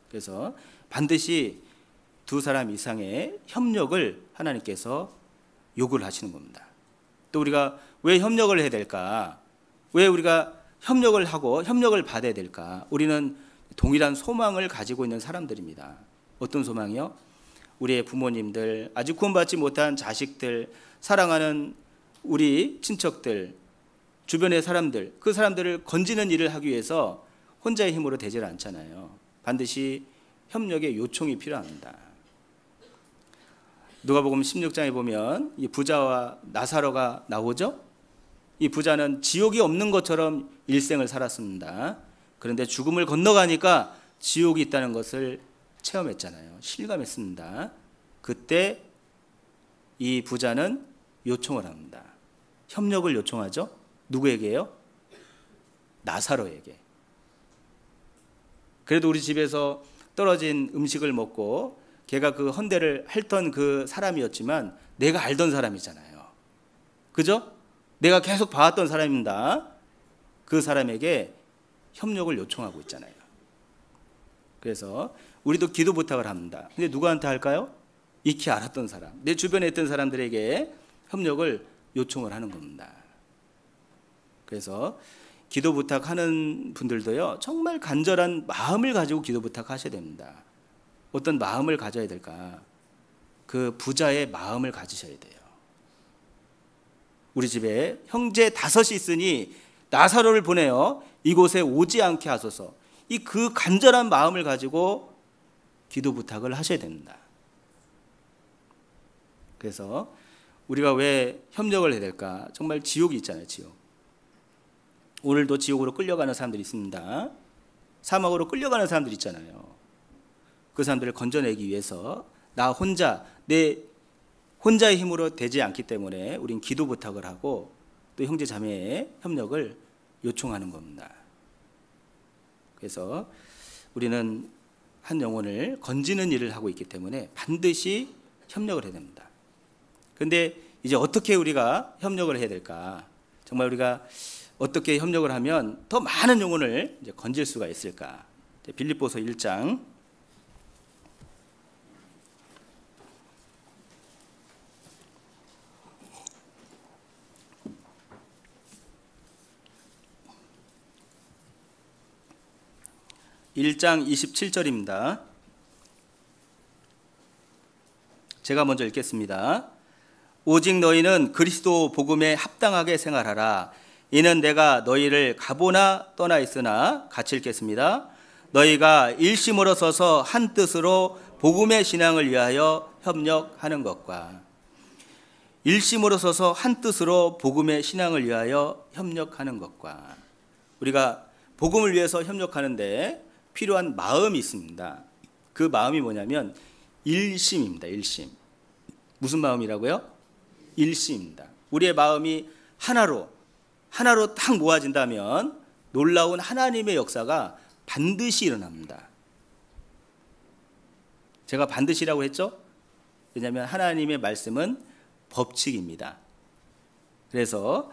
그래서 반드시 두 사람 이상의 협력을 하나님께서 요구를 하시는 겁니다. 또 우리가 왜 협력을 해야 될까? 왜 우리가 협력을 하고 협력을 받아야 될까? 우리는 동일한 소망을 가지고 있는 사람들입니다. 어떤 소망이요? 우리의 부모님들, 아직 구원받지 못한 자식들, 사랑하는 우리 친척들, 주변의 사람들, 그 사람들을 건지는 일을 하기 위해서 혼자의 힘으로 되질 않잖아요. 반드시 협력의 요청이 필요합니다. 누가복음 16장에 보면 이 부자와 나사로가 나오죠. 이 부자는 지옥이 없는 것처럼 일생을 살았습니다. 그런데 죽음을 건너가니까 지옥이 있다는 것을 체험했잖아요. 실감했습니다. 그때 이 부자는 요청을 합니다. 협력을 요청하죠. 누구에게요? 나사로에게. 그래도 우리 집에서 떨어진 음식을 먹고 걔가 그 헌대를 했던 그 사람이었지만 내가 알던 사람이잖아요. 그죠? 내가 계속 봐왔던 사람입니다. 그 사람에게 협력을 요청하고 있잖아요. 그래서 우리도 기도 부탁을 합니다. 근데 누구한테 할까요? 익히 알았던 사람, 내 주변에 있던 사람들에게 협력을 요청을 하는 겁니다. 그래서 기도 부탁하는 분들도요, 정말 간절한 마음을 가지고 기도 부탁하셔야 됩니다. 어떤 마음을 가져야 될까? 그 부자의 마음을 가지셔야 돼요. 우리 집에 형제 5이 있으니 나사로를 보내어 이곳에 오지 않게 하소서. 이 그 간절한 마음을 가지고 기도 부탁을 하셔야 됩니다. 그래서 우리가 왜 협력을 해야 될까? 정말 지옥이 있잖아요. 지옥. 오늘도 지옥으로 끌려가는 사람들이 있습니다. 사막으로 끌려가는 사람들이 있잖아요. 그 사람들을 건져내기 위해서 나 혼자, 내 혼자의 힘으로 되지 않기 때문에 우린 기도 부탁을 하고 또 형제 자매의 협력을 요청하는 겁니다. 그래서 우리는 한 영혼을 건지는 일을 하고 있기 때문에 반드시 협력을 해야 됩니다. 그런데 이제 어떻게 우리가 협력을 해야 될까? 정말 우리가 어떻게 협력을 하면 더 많은 영혼을 이제 건질 수가 있을까? 빌립보서 1장 1장 27절입니다. 제가 먼저 읽겠습니다. 오직 너희는 그리스도 복음에 합당하게 생활하라. 이는 내가 너희를 가보나 떠나 있으나 같이 읽겠습니다. 너희가 일심으로 서서 한 뜻으로 복음의 신앙을 위하여 협력하는 것과 일심으로 서서 한 뜻으로 복음의 신앙을 위하여 협력하는 것과 우리가 복음을 위해서 협력하는데 필요한 마음이 있습니다. 그 마음이 뭐냐면 일심입니다. 일심. 무슨 마음이라고요? 일심입니다. 우리의 마음이 하나로 딱 모아진다면 놀라운 하나님의 역사가 반드시 일어납니다. 제가 반드시라고 했죠? 왜냐하면 하나님의 말씀은 법칙입니다. 그래서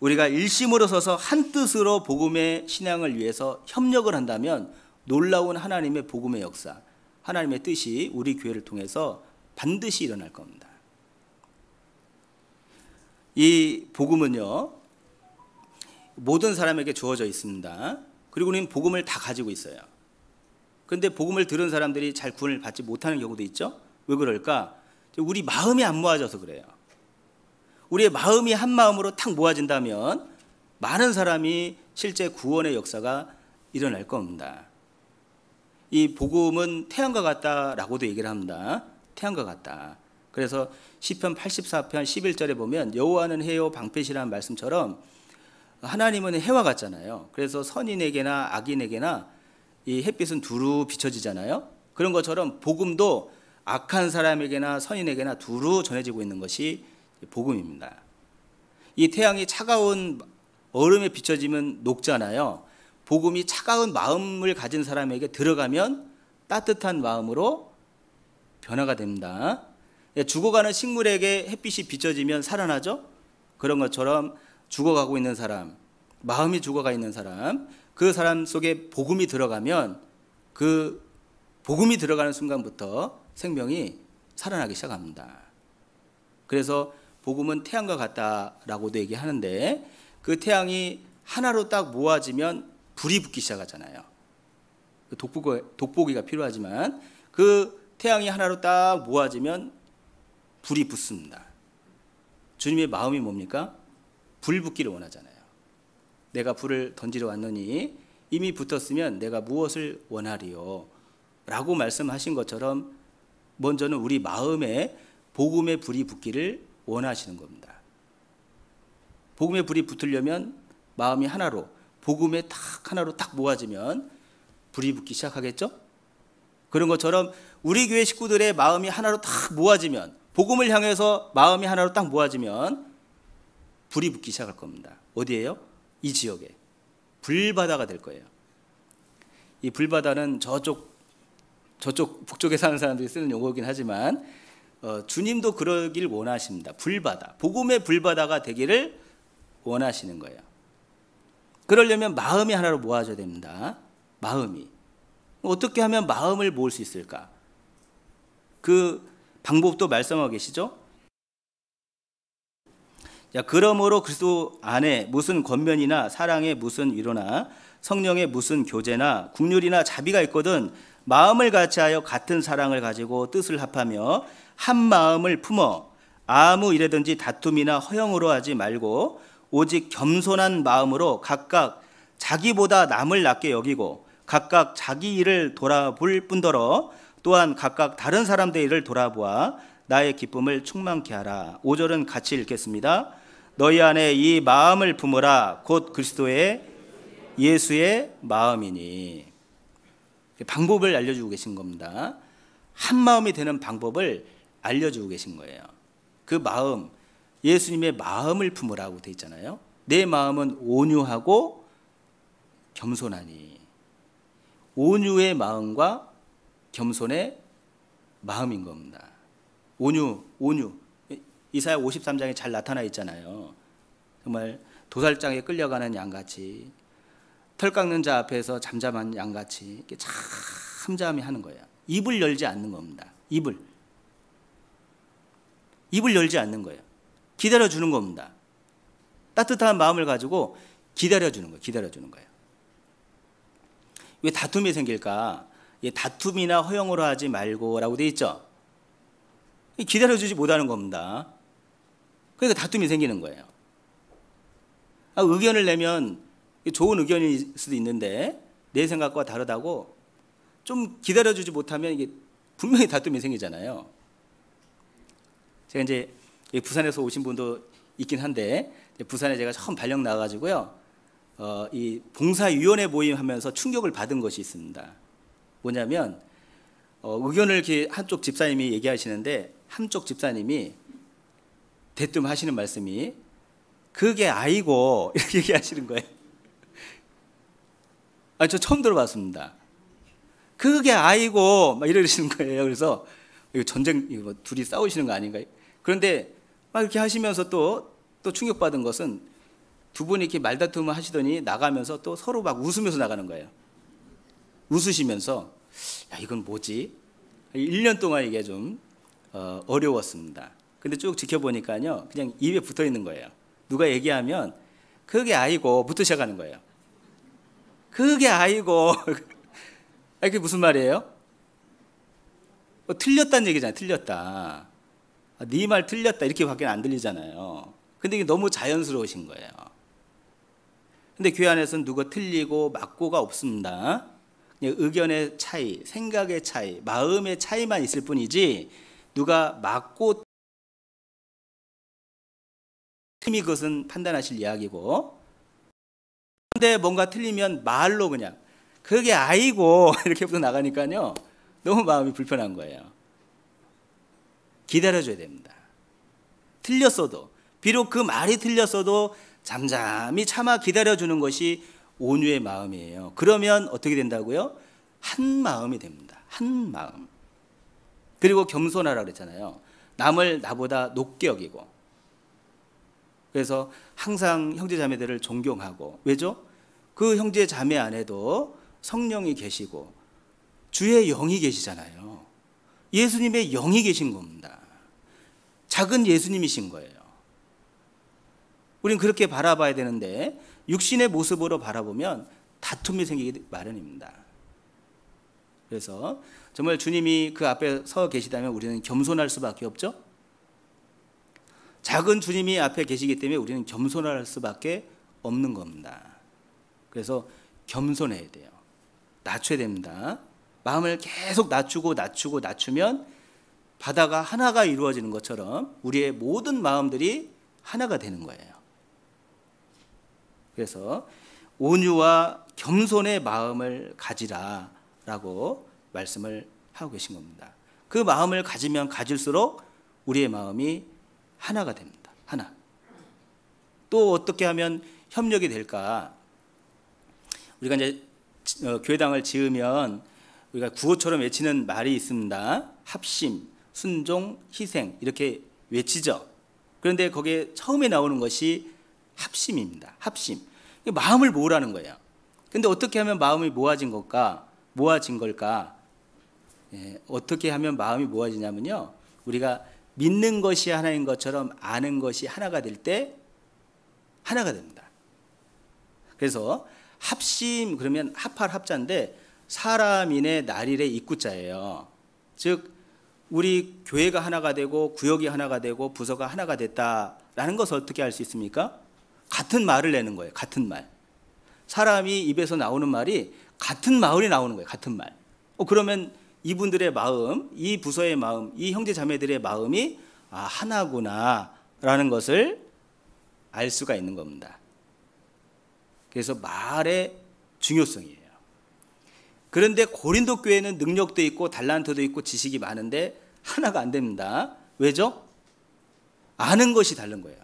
우리가 일심으로 서서 한 뜻으로 복음의 신앙을 위해서 협력을 한다면 놀라운 하나님의 복음의 역사, 하나님의 뜻이 우리 교회를 통해서 반드시 일어날 겁니다. 이 복음은요, 모든 사람에게 주어져 있습니다. 그리고 우리는 복음을 다 가지고 있어요. 그런데 복음을 들은 사람들이 잘 구원을 받지 못하는 경우도 있죠. 왜 그럴까? 우리 마음이 안 모아져서 그래요. 우리의 마음이 한 마음으로 탁 모아진다면 많은 사람이 실제 구원의 역사가 일어날 겁니다. 이 복음은 태양과 같다라고도 얘기를 합니다. 태양과 같다. 그래서 시편 84편 11절에 보면 여호와는 해요 방패시라는 말씀처럼 하나님은 해와 같잖아요. 그래서 선인에게나 악인에게나 이 햇빛은 두루 비춰지잖아요. 그런 것처럼 복음도 악한 사람에게나 선인에게나 두루 전해지고 있는 것이 복음입니다. 이 태양이 차가운 얼음에 비춰지면 녹잖아요. 복음이 차가운 마음을 가진 사람에게 들어가면 따뜻한 마음으로 변화가 됩니다. 죽어가는 식물에게 햇빛이 비춰지면 살아나죠. 그런 것처럼 죽어가고 있는 사람, 마음이 죽어가 있는 사람, 그 사람 속에 복음이 들어가면 그 복음이 들어가는 순간부터 생명이 살아나기 시작합니다. 그래서 복음은 태양과 같다라고도 얘기하는데 그 태양이 하나로 딱 모아지면 불이 붙기 시작하잖아요. 돋보기가 필요하지만 그 태양이 하나로 딱 모아지면 불이 붙습니다. 주님의 마음이 뭡니까? 불 붙기를 원하잖아요. 내가 불을 던지러 왔느니 이미 붙었으면 내가 무엇을 원하리요? 라고 말씀하신 것처럼 먼저는 우리 마음에 복음의 불이 붙기를 원하시는 겁니다. 복음의 불이 붙으려면 마음이 하나로, 복음에 딱 하나로 딱 모아지면 불이 붙기 시작하겠죠? 그런 것처럼 우리 교회 식구들의 마음이 하나로 딱 모아지면, 복음을 향해서 마음이 하나로 딱 모아지면 불이 붙기 시작할 겁니다. 어디예요? 이 지역에 불바다가 될 거예요. 이 불바다는 저쪽 북쪽에 사는 사람들이 쓰는 용어이긴 하지만 주님도 그러길 원하십니다. 불바다, 복음의 불바다가 되기를 원하시는 거예요. 그러려면 마음이 하나로 모아져야 됩니다. 마음이. 어떻게 하면 마음을 모을 수 있을까? 그 방법도 말씀하고 계시죠? 자, 그러므로 그리스도 안에 무슨 권면이나 사랑의 무슨 위로나 성령의 무슨 교제나 국률이나 자비가 있거든 마음을 같이하여 같은 사랑을 가지고 뜻을 합하며 한 마음을 품어 아무 일에든지 다툼이나 허영으로 하지 말고 오직 겸손한 마음으로 각각 자기보다 남을 낮게 여기고 각각 자기 일을 돌아볼 뿐더러 또한 각각 다른 사람들의 일을 돌아보아 나의 기쁨을 충만케 하라. 5절은 같이 읽겠습니다. 너희 안에 이 마음을 품으라. 곧 그리스도의 예수의 마음이니. 방법을 알려주고 계신 겁니다. 한 마음이 되는 방법을 알려주고 계신 거예요. 그 마음, 예수님의 마음을 품으라고 돼 있잖아요. 내 마음은 온유하고 겸손하니. 온유의 마음과 겸손의 마음인 겁니다. 온유. 이사야 53장에 잘 나타나 있잖아요. 정말 도살장에 끌려가는 양같이, 털 깎는 자 앞에서 잠잠한 양같이 이렇게 잠잠히 하는 거예요. 입을 열지 않는 겁니다. 입을 열지 않는 거예요. 기다려주는 겁니다. 따뜻한 마음을 가지고 기다려주는 거예요. 왜 다툼이 생길까? 다툼이나 허영으로 하지 말고 라고 돼 있죠. 기다려주지 못하는 겁니다. 그러니까 다툼이 생기는 거예요. 의견을 내면 좋은 의견일 수도 있는데 내 생각과 다르다고 좀 기다려주지 못하면 이게 분명히 다툼이 생기잖아요. 제가 이제 부산에서 오신 분도 있긴 한데 부산에 제가 처음 발령 나가지고요. 이 봉사위원회 모임하면서 충격을 받은 것이 있습니다. 뭐냐면 의견을 이렇게 한쪽 집사님이 얘기하시는데 한쪽 집사님이 대뜸 하시는 말씀이 그게 아이고 이렇게 얘기하시는 거예요. 저 처음 들어봤습니다. 그게 아이고 막 이러시는 거예요. 그래서 이거 전쟁 이거 둘이 싸우시는 거 아닌가? 그런데 막 이렇게 하시면서 또 충격받은 것은 두 분이 이렇게 말다툼을 하시더니 나가면서 또 서로 막 웃으면서 나가는 거예요. 웃으시면서 야 이건 뭐지? 1년 동안 이게 좀 어려웠습니다. 근데 쭉 지켜보니까요 그냥 입에 붙어 있는 거예요. 누가 얘기하면 그게 아이고부터 시작하는 거예요. 그게 아이고 이게 무슨 말이에요? 틀렸다는 얘기잖아요. 틀렸다. 네 말 틀렸다 이렇게밖에 안 들리잖아요. 근데 이게 너무 자연스러우신 거예요. 근데 교회 안에서는 누가 틀리고 맞고가 없습니다. 의견의 차이, 생각의 차이, 마음의 차이만 있을 뿐이지 누가 맞고 틀림이 그것은 판단하실 이야기고, 근데 뭔가 틀리면 말로 그냥 그게 아이고 이렇게 부터 나가니까요 너무 마음이 불편한 거예요. 기다려줘야 됩니다. 틀렸어도, 비록 그 말이 틀렸어도 잠잠히 참아 기다려주는 것이 온유의 마음이에요. 그러면 어떻게 된다고요? 한 마음이 됩니다. 한 마음. 그리고 겸손하라 그랬잖아요. 남을 나보다 높게 여기고. 그래서 항상 형제 자매들을 존경하고. 왜죠? 그 형제 자매 안에도 성령이 계시고 주의 영이 계시잖아요. 예수님의 영이 계신 겁니다. 작은 예수님이신 거예요. 우린 그렇게 바라봐야 되는데 육신의 모습으로 바라보면 다툼이 생기기 마련입니다. 그래서 정말 주님이 그 앞에 서 계시다면 우리는 겸손할 수밖에 없죠. 작은 주님이 앞에 계시기 때문에 우리는 겸손할 수밖에 없는 겁니다. 그래서 겸손해야 돼요. 낮춰야 됩니다. 마음을 계속 낮추면 바다가 하나가 이루어지는 것처럼 우리의 모든 마음들이 하나가 되는 거예요. 그래서 온유와 겸손의 마음을 가지라라고 말씀을 하고 계신 겁니다. 그 마음을 가지면 가질수록 우리의 마음이 하나가 됩니다. 하나. 또 어떻게 하면 협력이 될까? 우리가 이제 교회당을 지으면 우리가 구호처럼 외치는 말이 있습니다. 합심, 순종, 희생 이렇게 외치죠. 그런데 거기에 처음에 나오는 것이 합심입니다. 합심. 마음을 모으라는 거예요. 근데 어떻게 하면 마음이 모아진 걸까? 어떻게 하면 마음이 모아지냐면요. 우리가 믿는 것이 하나인 것처럼 아는 것이 하나가 될 때 하나가 됩니다. 그래서 합심 그러면 합할 합자인데 사람인의 날일의 입구자예요. 즉 우리 교회가 하나가 되고 구역이 하나가 되고 부서가 하나가 됐다라는 것을 어떻게 알 수 있습니까? 같은 말을 내는 거예요. 같은 말. 사람이 입에서 나오는 말이 같은 말이 나오는 거예요. 같은 말. 그러면 이분들의 마음, 이 부서의 마음, 이 형제 자매들의 마음이 하나구나라는 것을 알 수가 있는 겁니다. 그래서 말의 중요성이에요. 그런데 고린도 교회는 능력도 있고 달란트도 있고 지식이 많은데 하나가 안 됩니다. 왜죠? 아는 것이 다른 거예요.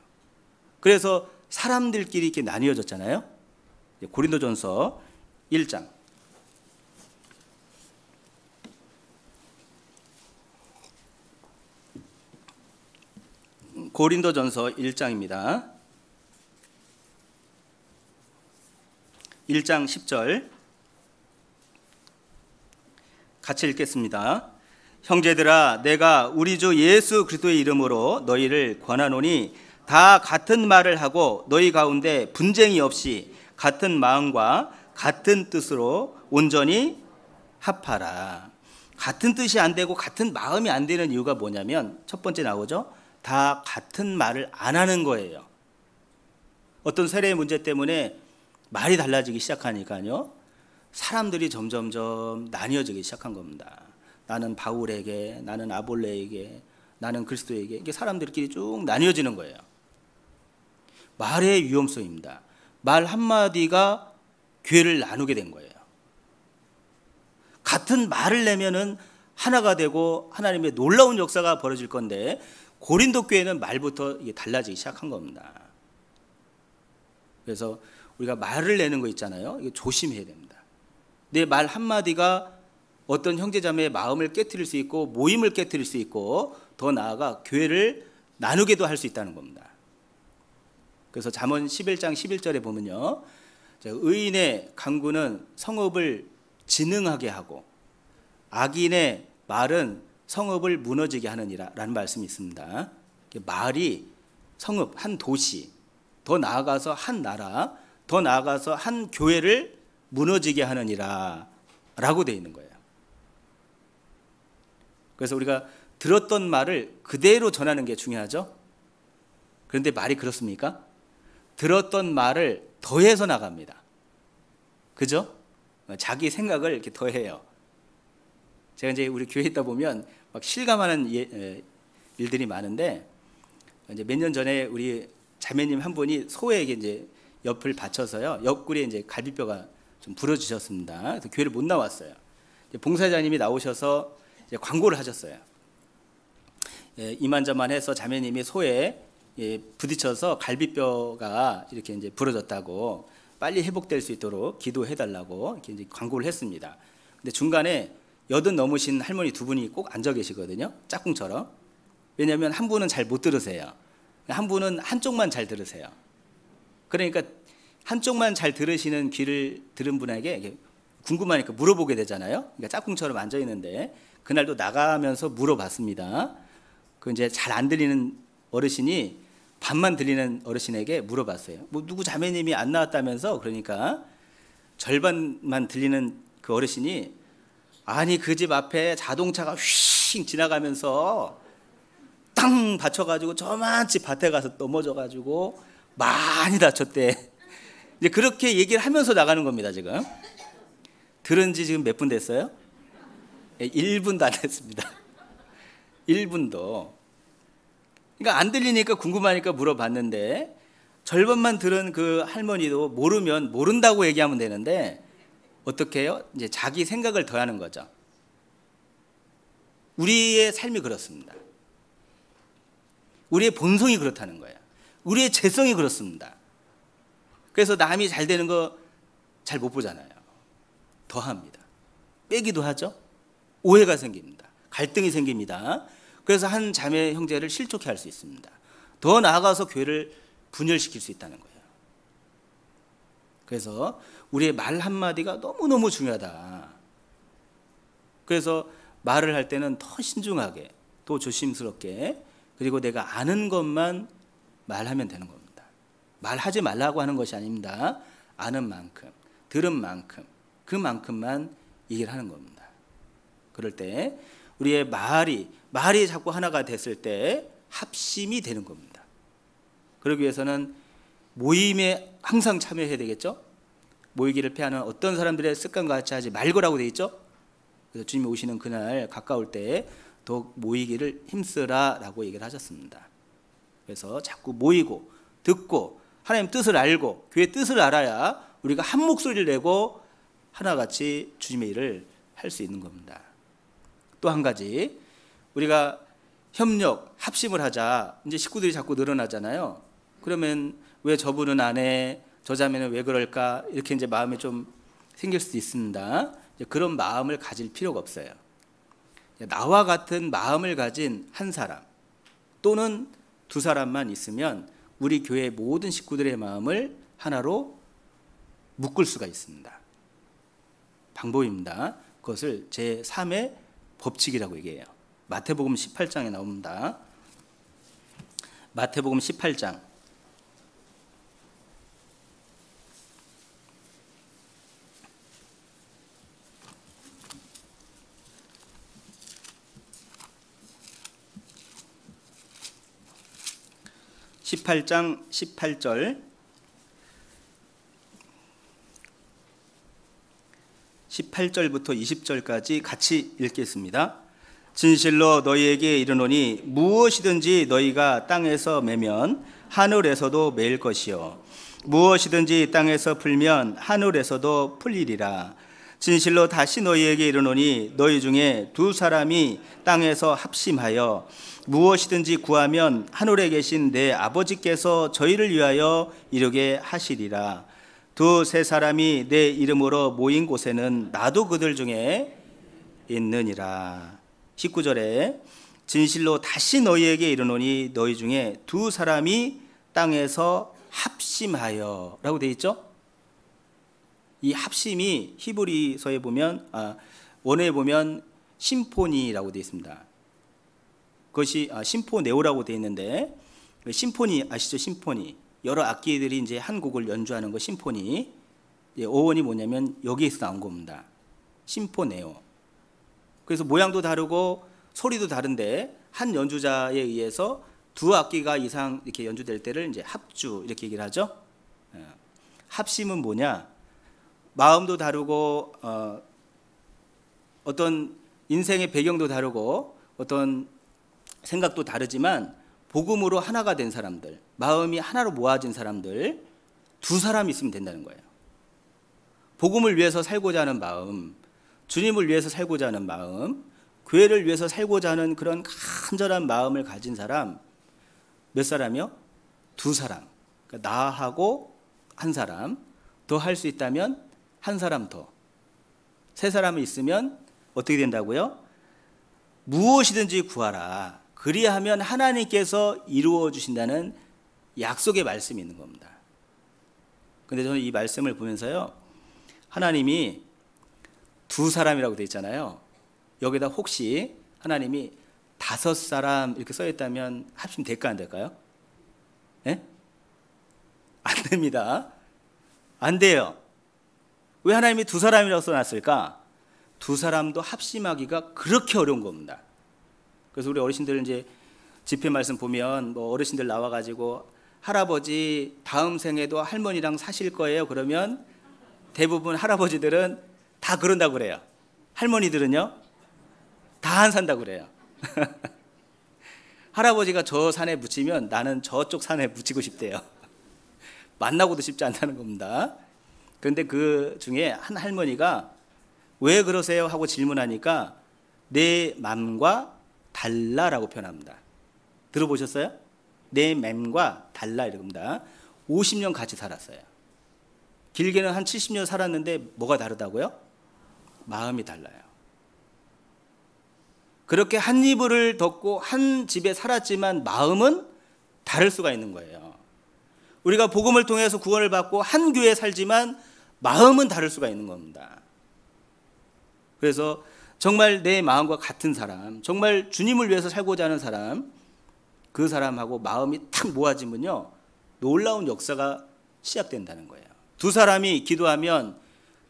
그래서 사람들끼리 이렇게 나뉘어졌잖아요. 고린도전서 1장. 고린도전서 1장입니다. 1장 10절 같이 읽겠습니다. 형제들아 내가 우리 주 예수 그리스도의 이름으로 너희를 권하노니 다 같은 말을 하고 너희 가운데 분쟁이 없이 같은 마음과 같은 뜻으로 온전히 합하라. 같은 뜻이 안 되고 같은 마음이 안 되는 이유가 뭐냐면 첫 번째 나오죠. 다 같은 말을 안 하는 거예요. 어떤 세례의 문제 때문에 말이 달라지기 시작하니까요. 사람들이 점점점 나뉘어지기 시작한 겁니다. 나는 바울에게, 나는 아볼레에게, 나는 그리스도에게 이게 사람들끼리 쭉 나뉘어지는 거예요. 말의 위험성입니다. 말 한마디가 교회를 나누게 된 거예요. 같은 말을 내면은 하나가 되고 하나님의 놀라운 역사가 벌어질 건데 고린도 교회는 말부터 이게 달라지기 시작한 겁니다. 그래서 우리가 말을 내는 거 있잖아요. 이거 조심해야 됩니다. 내 말 한마디가 어떤 형제자매의 마음을 깨트릴 수 있고 모임을 깨트릴 수 있고 더 나아가 교회를 나누게도 할 수 있다는 겁니다. 그래서 잠언 11장 11절에 보면요. 의인의 강구는 성읍을 진흥하게 하고 악인의 말은 성읍을 무너지게 하느니라 라는 말씀이 있습니다. 말이 성읍, 한 도시, 더 나아가서 한 나라, 더 나아가서 한 교회를 무너지게 하느니라 라고 되어 있는 거예요. 그래서 우리가 들었던 말을 그대로 전하는 게 중요하죠. 그런데 말이 그렇습니까? 들었던 말을 더해서 나갑니다. 그죠? 자기 생각을 이렇게 더해요. 제가 이제 우리 교회에 있다 보면 막 실감하는 일들이 많은데, 이제 몇 년 전에 우리 자매님 한 분이 소에게 이제 옆을 받쳐서요, 옆구리에 이제 갈비뼈가 좀 부러지셨습니다. 그래서 교회를 못 나왔어요. 봉사자님이 나오셔서 이제 광고를 하셨어요. 이만저만해서 자매님이 소에 부딪혀서 갈비뼈가 이렇게 이제 부러졌다고, 빨리 회복될 수 있도록 기도해달라고 이렇게 이제 광고를 했습니다. 근데 중간에 80 넘으신 할머니 두 분이 꼭 앉아 계시거든요. 짝꿍처럼. 왜냐하면 한 분은 잘 못 들으세요. 한 분은 한쪽만 잘 들으세요. 그러니까 한쪽만 잘 들으시는 귀를 들은 분에게 궁금하니까 물어보게 되잖아요. 그러니까 짝꿍처럼 앉아 있는데, 그날도 나가면서 물어봤습니다. 그 이제 잘 안 들리는 어르신이 반만 들리는 어르신에게 물어봤어요. 뭐 누구 자매님이 안 나왔다면서. 그러니까 절반만 들리는 그 어르신이, 아니 그 집 앞에 자동차가 휙 지나가면서 땅 받쳐가지고 저만치 밭에 가서 넘어져가지고 많이 다쳤대. 이제 그렇게 얘기를 하면서 나가는 겁니다. 지금 들은 지 지금 몇 분 됐어요? 1분도 안 됐습니다. 1분도. 그러니까 안 들리니까 궁금하니까 물어봤는데, 절반만 들은 그 할머니도 모르면 모른다고 얘기하면 되는데, 어떻게 해요? 이제 자기 생각을 더하는 거죠. 우리의 삶이 그렇습니다. 우리의 본성이 그렇다는 거예요. 우리의 죄성이 그렇습니다. 그래서 남이 잘 되는 거 잘 못 보잖아요. 더합니다. 빼기도 하죠. 오해가 생깁니다. 갈등이 생깁니다. 그래서 한 자매 형제를 실족해 할 수 있습니다. 더 나아가서 교회를 분열시킬 수 있다는 거예요. 그래서 우리의 말 한마디가 너무너무 중요하다. 그래서 말을 할 때는 더 신중하게, 더 조심스럽게, 그리고 내가 아는 것만 말하면 되는 겁니다. 말하지 말라고 하는 것이 아닙니다. 아는 만큼, 들은 만큼, 그만큼만 얘기를 하는 겁니다. 그럴 때 우리의 말이 자꾸 하나가 됐을 때 합심이 되는 겁니다. 그러기 위해서는 모임에 항상 참여해야 되겠죠. 모이기를 패하는 어떤 사람들의 습관과 같이 하지 말거라고 되어 있죠. 그래서 주님이 오시는 그날 가까울 때 더욱 모이기를 힘쓰라 라고 얘기를 하셨습니다. 그래서 자꾸 모이고 듣고 하나님 뜻을 알고 교회의 뜻을 알아야 우리가 한 목소리를 내고 하나같이 주님의 일을 할 수 있는 겁니다. 또 한 가지, 우리가 협력, 합심을 하자. 이제 식구들이 자꾸 늘어나잖아요. 그러면 왜 저분은 안 해? 저 자매는 왜 그럴까? 이렇게 이제 마음이 좀 생길 수도 있습니다. 이제 그런 마음을 가질 필요가 없어요. 나와 같은 마음을 가진 한 사람 또는 두 사람만 있으면 우리 교회 모든 식구들의 마음을 하나로 묶을 수가 있습니다. 방법입니다. 그것을 제3의 법칙이라고 얘기해요. 마태복음 18장에 나옵니다. 마태복음 18장 18절 18절부터 20절까지 같이 읽겠습니다. 진실로 너희에게 이르노니 무엇이든지 너희가 땅에서 매면 하늘에서도 매일 것이요 무엇이든지 땅에서 풀면 하늘에서도 풀리리라. 진실로 다시 너희에게 이르노니 너희 중에 두 사람이 땅에서 합심하여 무엇이든지 구하면 하늘에 계신 내 아버지께서 저희를 위하여 이루게 하시리라. 두세 사람이 내 이름으로 모인 곳에는 나도 그들 중에 있느니라. 19절에 진실로 다시 너희에게 이르노니 너희 중에 두 사람이 땅에서 합심하여 라고 되어 있죠. 이 합심이 히브리서에 보면 원어에 보면 심포니라고 되어 있습니다. 그것이 심포네오라고 되어 있는데, 심포니 아시죠? 심포니 여러 악기들이 이제 한 곡을 연주하는 거 심포니. 어원이 뭐냐면 여기에서 나온 겁니다. 심포네오. 그래서 모양도 다르고 소리도 다른데 한 연주자에 의해서 두 악기가 이상 이렇게 연주될 때를 이제 합주 이렇게 얘기를 하죠. 합심은 뭐냐? 마음도 다르고 어떤 인생의 배경도 다르고 어떤 생각도 다르지만 복음으로 하나가 된 사람들, 마음이 하나로 모아진 사람들 두 사람이 있으면 된다는 거예요. 복음을 위해서 살고자 하는 마음, 주님을 위해서 살고자 하는 마음, 교회를 위해서 살고자 하는 그런 간절한 마음을 가진 사람 몇 사람이요? 두 사람. 그러니까 나하고 한 사람, 더 할 수 있다면 한 사람 더. 세 사람이 있으면 어떻게 된다고요? 무엇이든지 구하라. 그리하면 하나님께서 이루어 주신다는 약속의 말씀이 있는 겁니다. 근데 저는 이 말씀을 보면서요, 하나님이 두 사람이라고 되어 있잖아요. 여기다 혹시 하나님이 다섯 사람 이렇게 써 있다면 합치면 될까 안 될까요? 네? 안 됩니다. 안 돼요. 왜 하나님이 두 사람이라고 써놨을까? 두 사람도 합심하기가 그렇게 어려운 겁니다. 그래서 우리 어르신들 이제 집회 말씀 보면 뭐 어르신들 나와가지고 할아버지 다음 생에도 할머니랑 사실 거예요. 그러면 대부분 할아버지들은 다 그런다고 그래요. 할머니들은요, 다 안 산다고 그래요. 할아버지가 저 산에 묻히면 나는 저쪽 산에 묻히고 싶대요. 만나고도 싶지 않다는 겁니다. 그런데 그 중에 한 할머니가 왜 그러세요? 하고 질문하니까 내 맘과 달라라고 표현합니다. 들어보셨어요? 내 맘과 달라 이럽니다. 50년 같이 살았어요. 길게는 한 70년 살았는데 뭐가 다르다고요? 마음이 달라요. 그렇게 한 이불을 덮고 한 집에 살았지만 마음은 다를 수가 있는 거예요. 우리가 복음을 통해서 구원을 받고 한 교회에 살지만 마음은 다를 수가 있는 겁니다. 그래서 정말 내 마음과 같은 사람, 정말 주님을 위해서 살고자 하는 사람, 그 사람하고 마음이 탁 모아지면요, 놀라운 역사가 시작된다는 거예요. 두 사람이 기도하면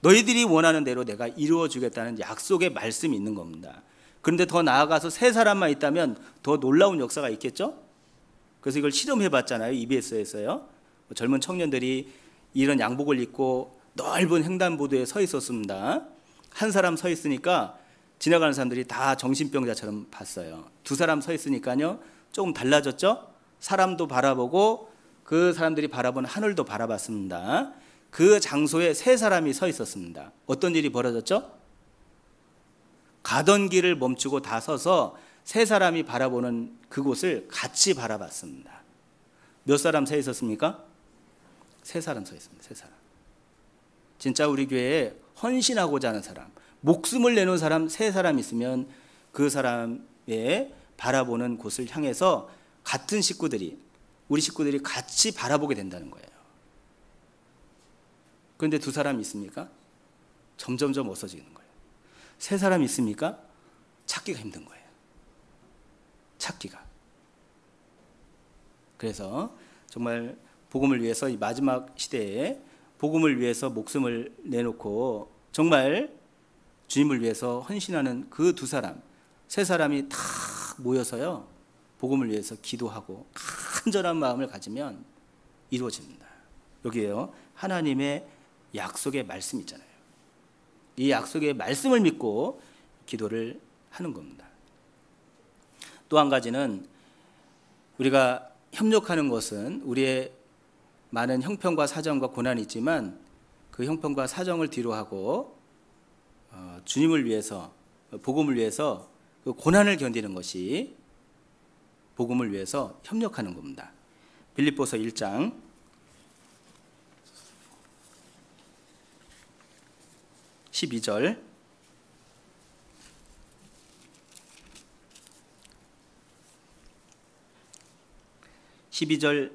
너희들이 원하는 대로 내가 이루어 주겠다는 약속의 말씀이 있는 겁니다. 그런데 더 나아가서 세 사람만 있다면 더 놀라운 역사가 있겠죠? 그래서 이걸 실험해 봤잖아요. EBS에서요. 젊은 청년들이 이런 양복을 입고 넓은 횡단보도에 서 있었습니다. 한 사람 서 있으니까 지나가는 사람들이 다 정신병자처럼 봤어요. 두 사람 서 있으니까요, 조금 달라졌죠? 사람도 바라보고 그 사람들이 바라보는 하늘도 바라봤습니다. 그 장소에 세 사람이 서 있었습니다. 어떤 일이 벌어졌죠? 가던 길을 멈추고 다 서서 세 사람이 바라보는 그곳을 같이 바라봤습니다. 몇 사람 서 있었습니까? 세 사람 서 있습니다. 세 사람. 진짜 우리 교회에 헌신하고자 하는 사람, 목숨을 내놓은 사람 세 사람 있으면 그 사람의 바라보는 곳을 향해서 같은 식구들이, 우리 식구들이 같이 바라보게 된다는 거예요. 그런데 두 사람이 있습니까? 점점점 없어지는 거예요. 세 사람이 있습니까? 찾기가 힘든 거예요. 찾기가. 그래서 정말 복음을 위해서 이 마지막 시대에 복음을 위해서 목숨을 내놓고 정말 주님을 위해서 헌신하는 그 두 사람, 세 사람이 다 모여서요, 복음을 위해서 기도하고 간절한 마음을 가지면 이루어집니다. 여기에요, 하나님의 약속의 말씀 있잖아요. 이 약속의 말씀을 믿고 기도를 하는 겁니다. 또 한 가지는 우리가 협력하는 것은 우리의 많은 형편과 사정과 고난이 있지만 그 형편과 사정을 뒤로하고 주님을 위해서, 복음을 위해서 그 고난을 견디는 것이 복음을 위해서 협력하는 겁니다. 빌립보서 1장 12절, 12절부터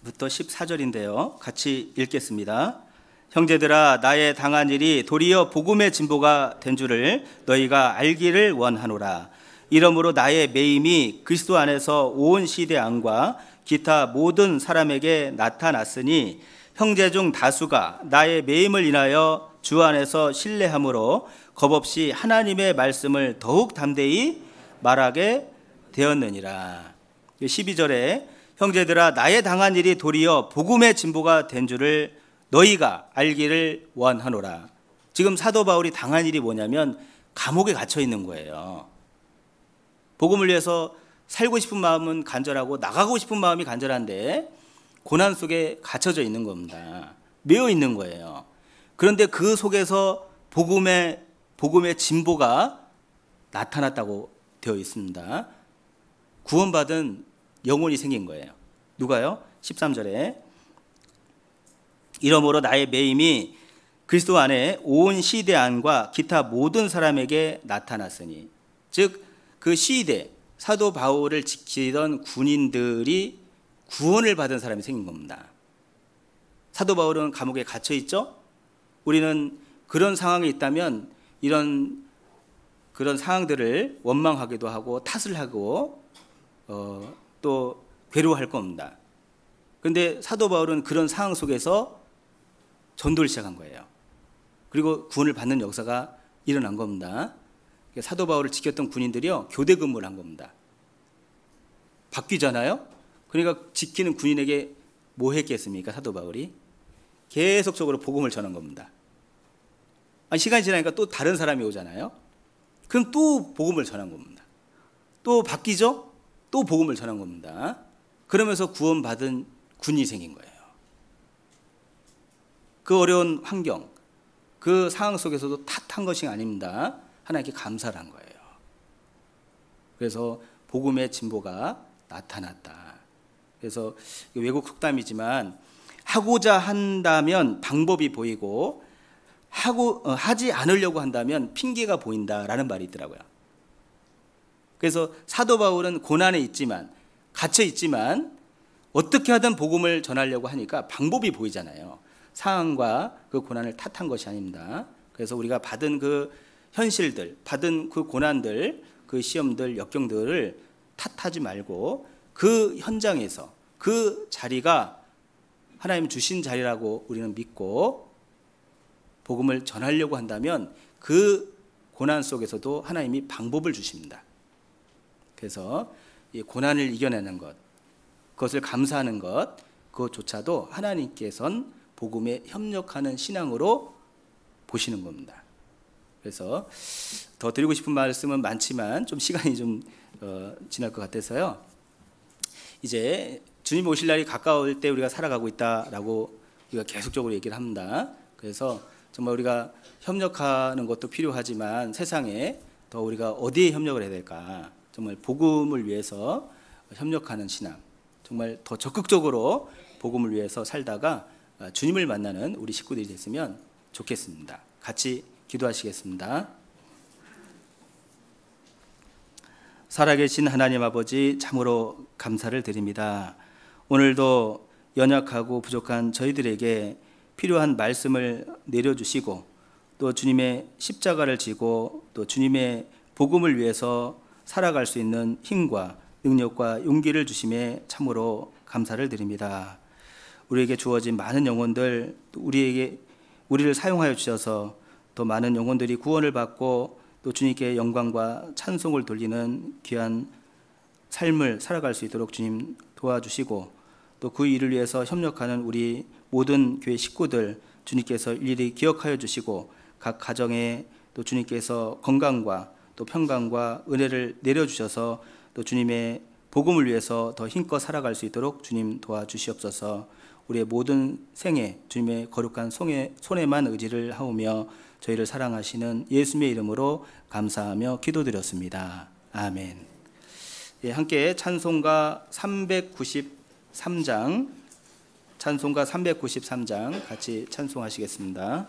14절인데요. 같이 읽겠습니다. 형제들아, 나의 당한 일이 도리어 복음의 진보가 된 줄을 너희가 알기를 원하노라. 이러므로 나의 매임이 그리스도 안에서 온 시대 안과 기타 모든 사람에게 나타났으니 형제 중 다수가 나의 매임을 인하여 주 안에서 신뢰함으로 겁없이 하나님의 말씀을 더욱 담대히 말하게 되었느니라. 12절에 형제들아, 나의 당한 일이 도리어 복음의 진보가 된 줄을 너희가 알기를 원하노라. 지금 사도 바울이 당한 일이 뭐냐면 감옥에 갇혀 있는 거예요. 복음을 위해서 살고 싶은 마음은 간절하고 나가고 싶은 마음이 간절한데 고난 속에 갇혀져 있는 겁니다. 매여 있는 거예요. 그런데 그 속에서 복음의 진보가 나타났다고 되어 있습니다. 구원받은 영혼이 생긴 거예요. 누가요? 13절에 이러므로 나의 매임이 그리스도 안에 온 시대 안과 기타 모든 사람에게 나타났으니, 즉 그 시대 사도 바울을 지키던 군인들이 구원을 받은 사람이 생긴 겁니다. 사도 바울은 감옥에 갇혀 있죠. 우리는 그런 상황에 있다면 그런 상황들을 원망하기도 하고 탓을 하고 또 괴로워할 겁니다. 그런데 사도 바울은 그런 상황 속에서 전도를 시작한 거예요. 그리고 구원을 받는 역사가 일어난 겁니다. 사도 바울을 지켰던 군인들이요, 교대 근무를 한 겁니다. 바뀌잖아요. 그러니까 지키는 군인에게 뭐 했겠습니까? 사도 바울이 계속적으로 복음을 전한 겁니다. 시간이 지나니까 또 다른 사람이 오잖아요. 그럼 또 복음을 전한 겁니다. 또 바뀌죠? 또 복음을 전한 겁니다. 그러면서 구원받은 군인이 생긴 거예요. 그 어려운 환경, 그 상황 속에서도 탓한 것이 아닙니다. 하나님께 감사를 한 거예요. 그래서 복음의 진보가 나타났다. 그래서 외국 속담이지만 하고자 한다면 방법이 보이고 하지 않으려고 한다면 핑계가 보인다라는 말이 있더라고요. 그래서 사도 바울은 고난에 있지만, 갇혀 있지만 어떻게 하든 복음을 전하려고 하니까 방법이 보이잖아요. 상황과 그 고난을 탓한 것이 아닙니다. 그래서 우리가 받은 그 현실들, 받은 그 고난들, 그 시험들, 역경들을 탓하지 말고 그 현장에서 그 자리가 하나님 주신 자리라고 우리는 믿고 복음을 전하려고 한다면 그 고난 속에서도 하나님이 방법을 주십니다. 그래서 이 고난을 이겨내는 것, 그것을 감사하는 것, 그것조차도 하나님께서는 복음에 협력하는 신앙으로 보시는 겁니다. 그래서 더 드리고 싶은 말씀은 많지만 좀 시간이 좀 지날 것 같아서요. 이제 주님 오실 날이 가까울 때 우리가 살아가고 있다라고 우리가 계속적으로 얘기를 합니다. 그래서 정말 우리가 협력하는 것도 필요하지만 세상에 더 우리가 어디에 협력을 해야 될까? 정말 복음을 위해서 협력하는 신앙, 정말 더 적극적으로 복음을 위해서 살다가 주님을 만나는 우리 식구들이 됐으면 좋겠습니다. 같이 기도하시겠습니다. 살아계신 하나님 아버지, 참으로 감사를 드립니다. 오늘도 연약하고 부족한 저희들에게 필요한 말씀을 내려주시고 또 주님의 십자가를 지고 또 주님의 복음을 위해서 살아갈 수 있는 힘과 능력과 용기를 주심에 참으로 감사를 드립니다. 우리에게 주어진 많은 영혼들, 우리를 사용하여 주셔서 또 많은 영혼들이 구원을 받고 또 주님께 영광과 찬송을 돌리는 귀한 삶을 살아갈 수 있도록 주님 도와주시고 또 그 일을 위해서 협력하는 우리 모든 교회 식구들 주님께서 일일이 기억하여 주시고 각 가정에 또 주님께서 건강과 또 평강과 은혜를 내려주셔서 또 주님의 복음을 위해서 더 힘껏 살아갈 수 있도록 주님 도와주시옵소서. 우리의 모든 생애 주님의 거룩한 손에만 의지를 하오며 저희를 사랑하시는 예수님의 이름으로 감사하며 기도드렸습니다. 아멘. 예, 함께 찬송가 393장 같이 찬송하시겠습니다.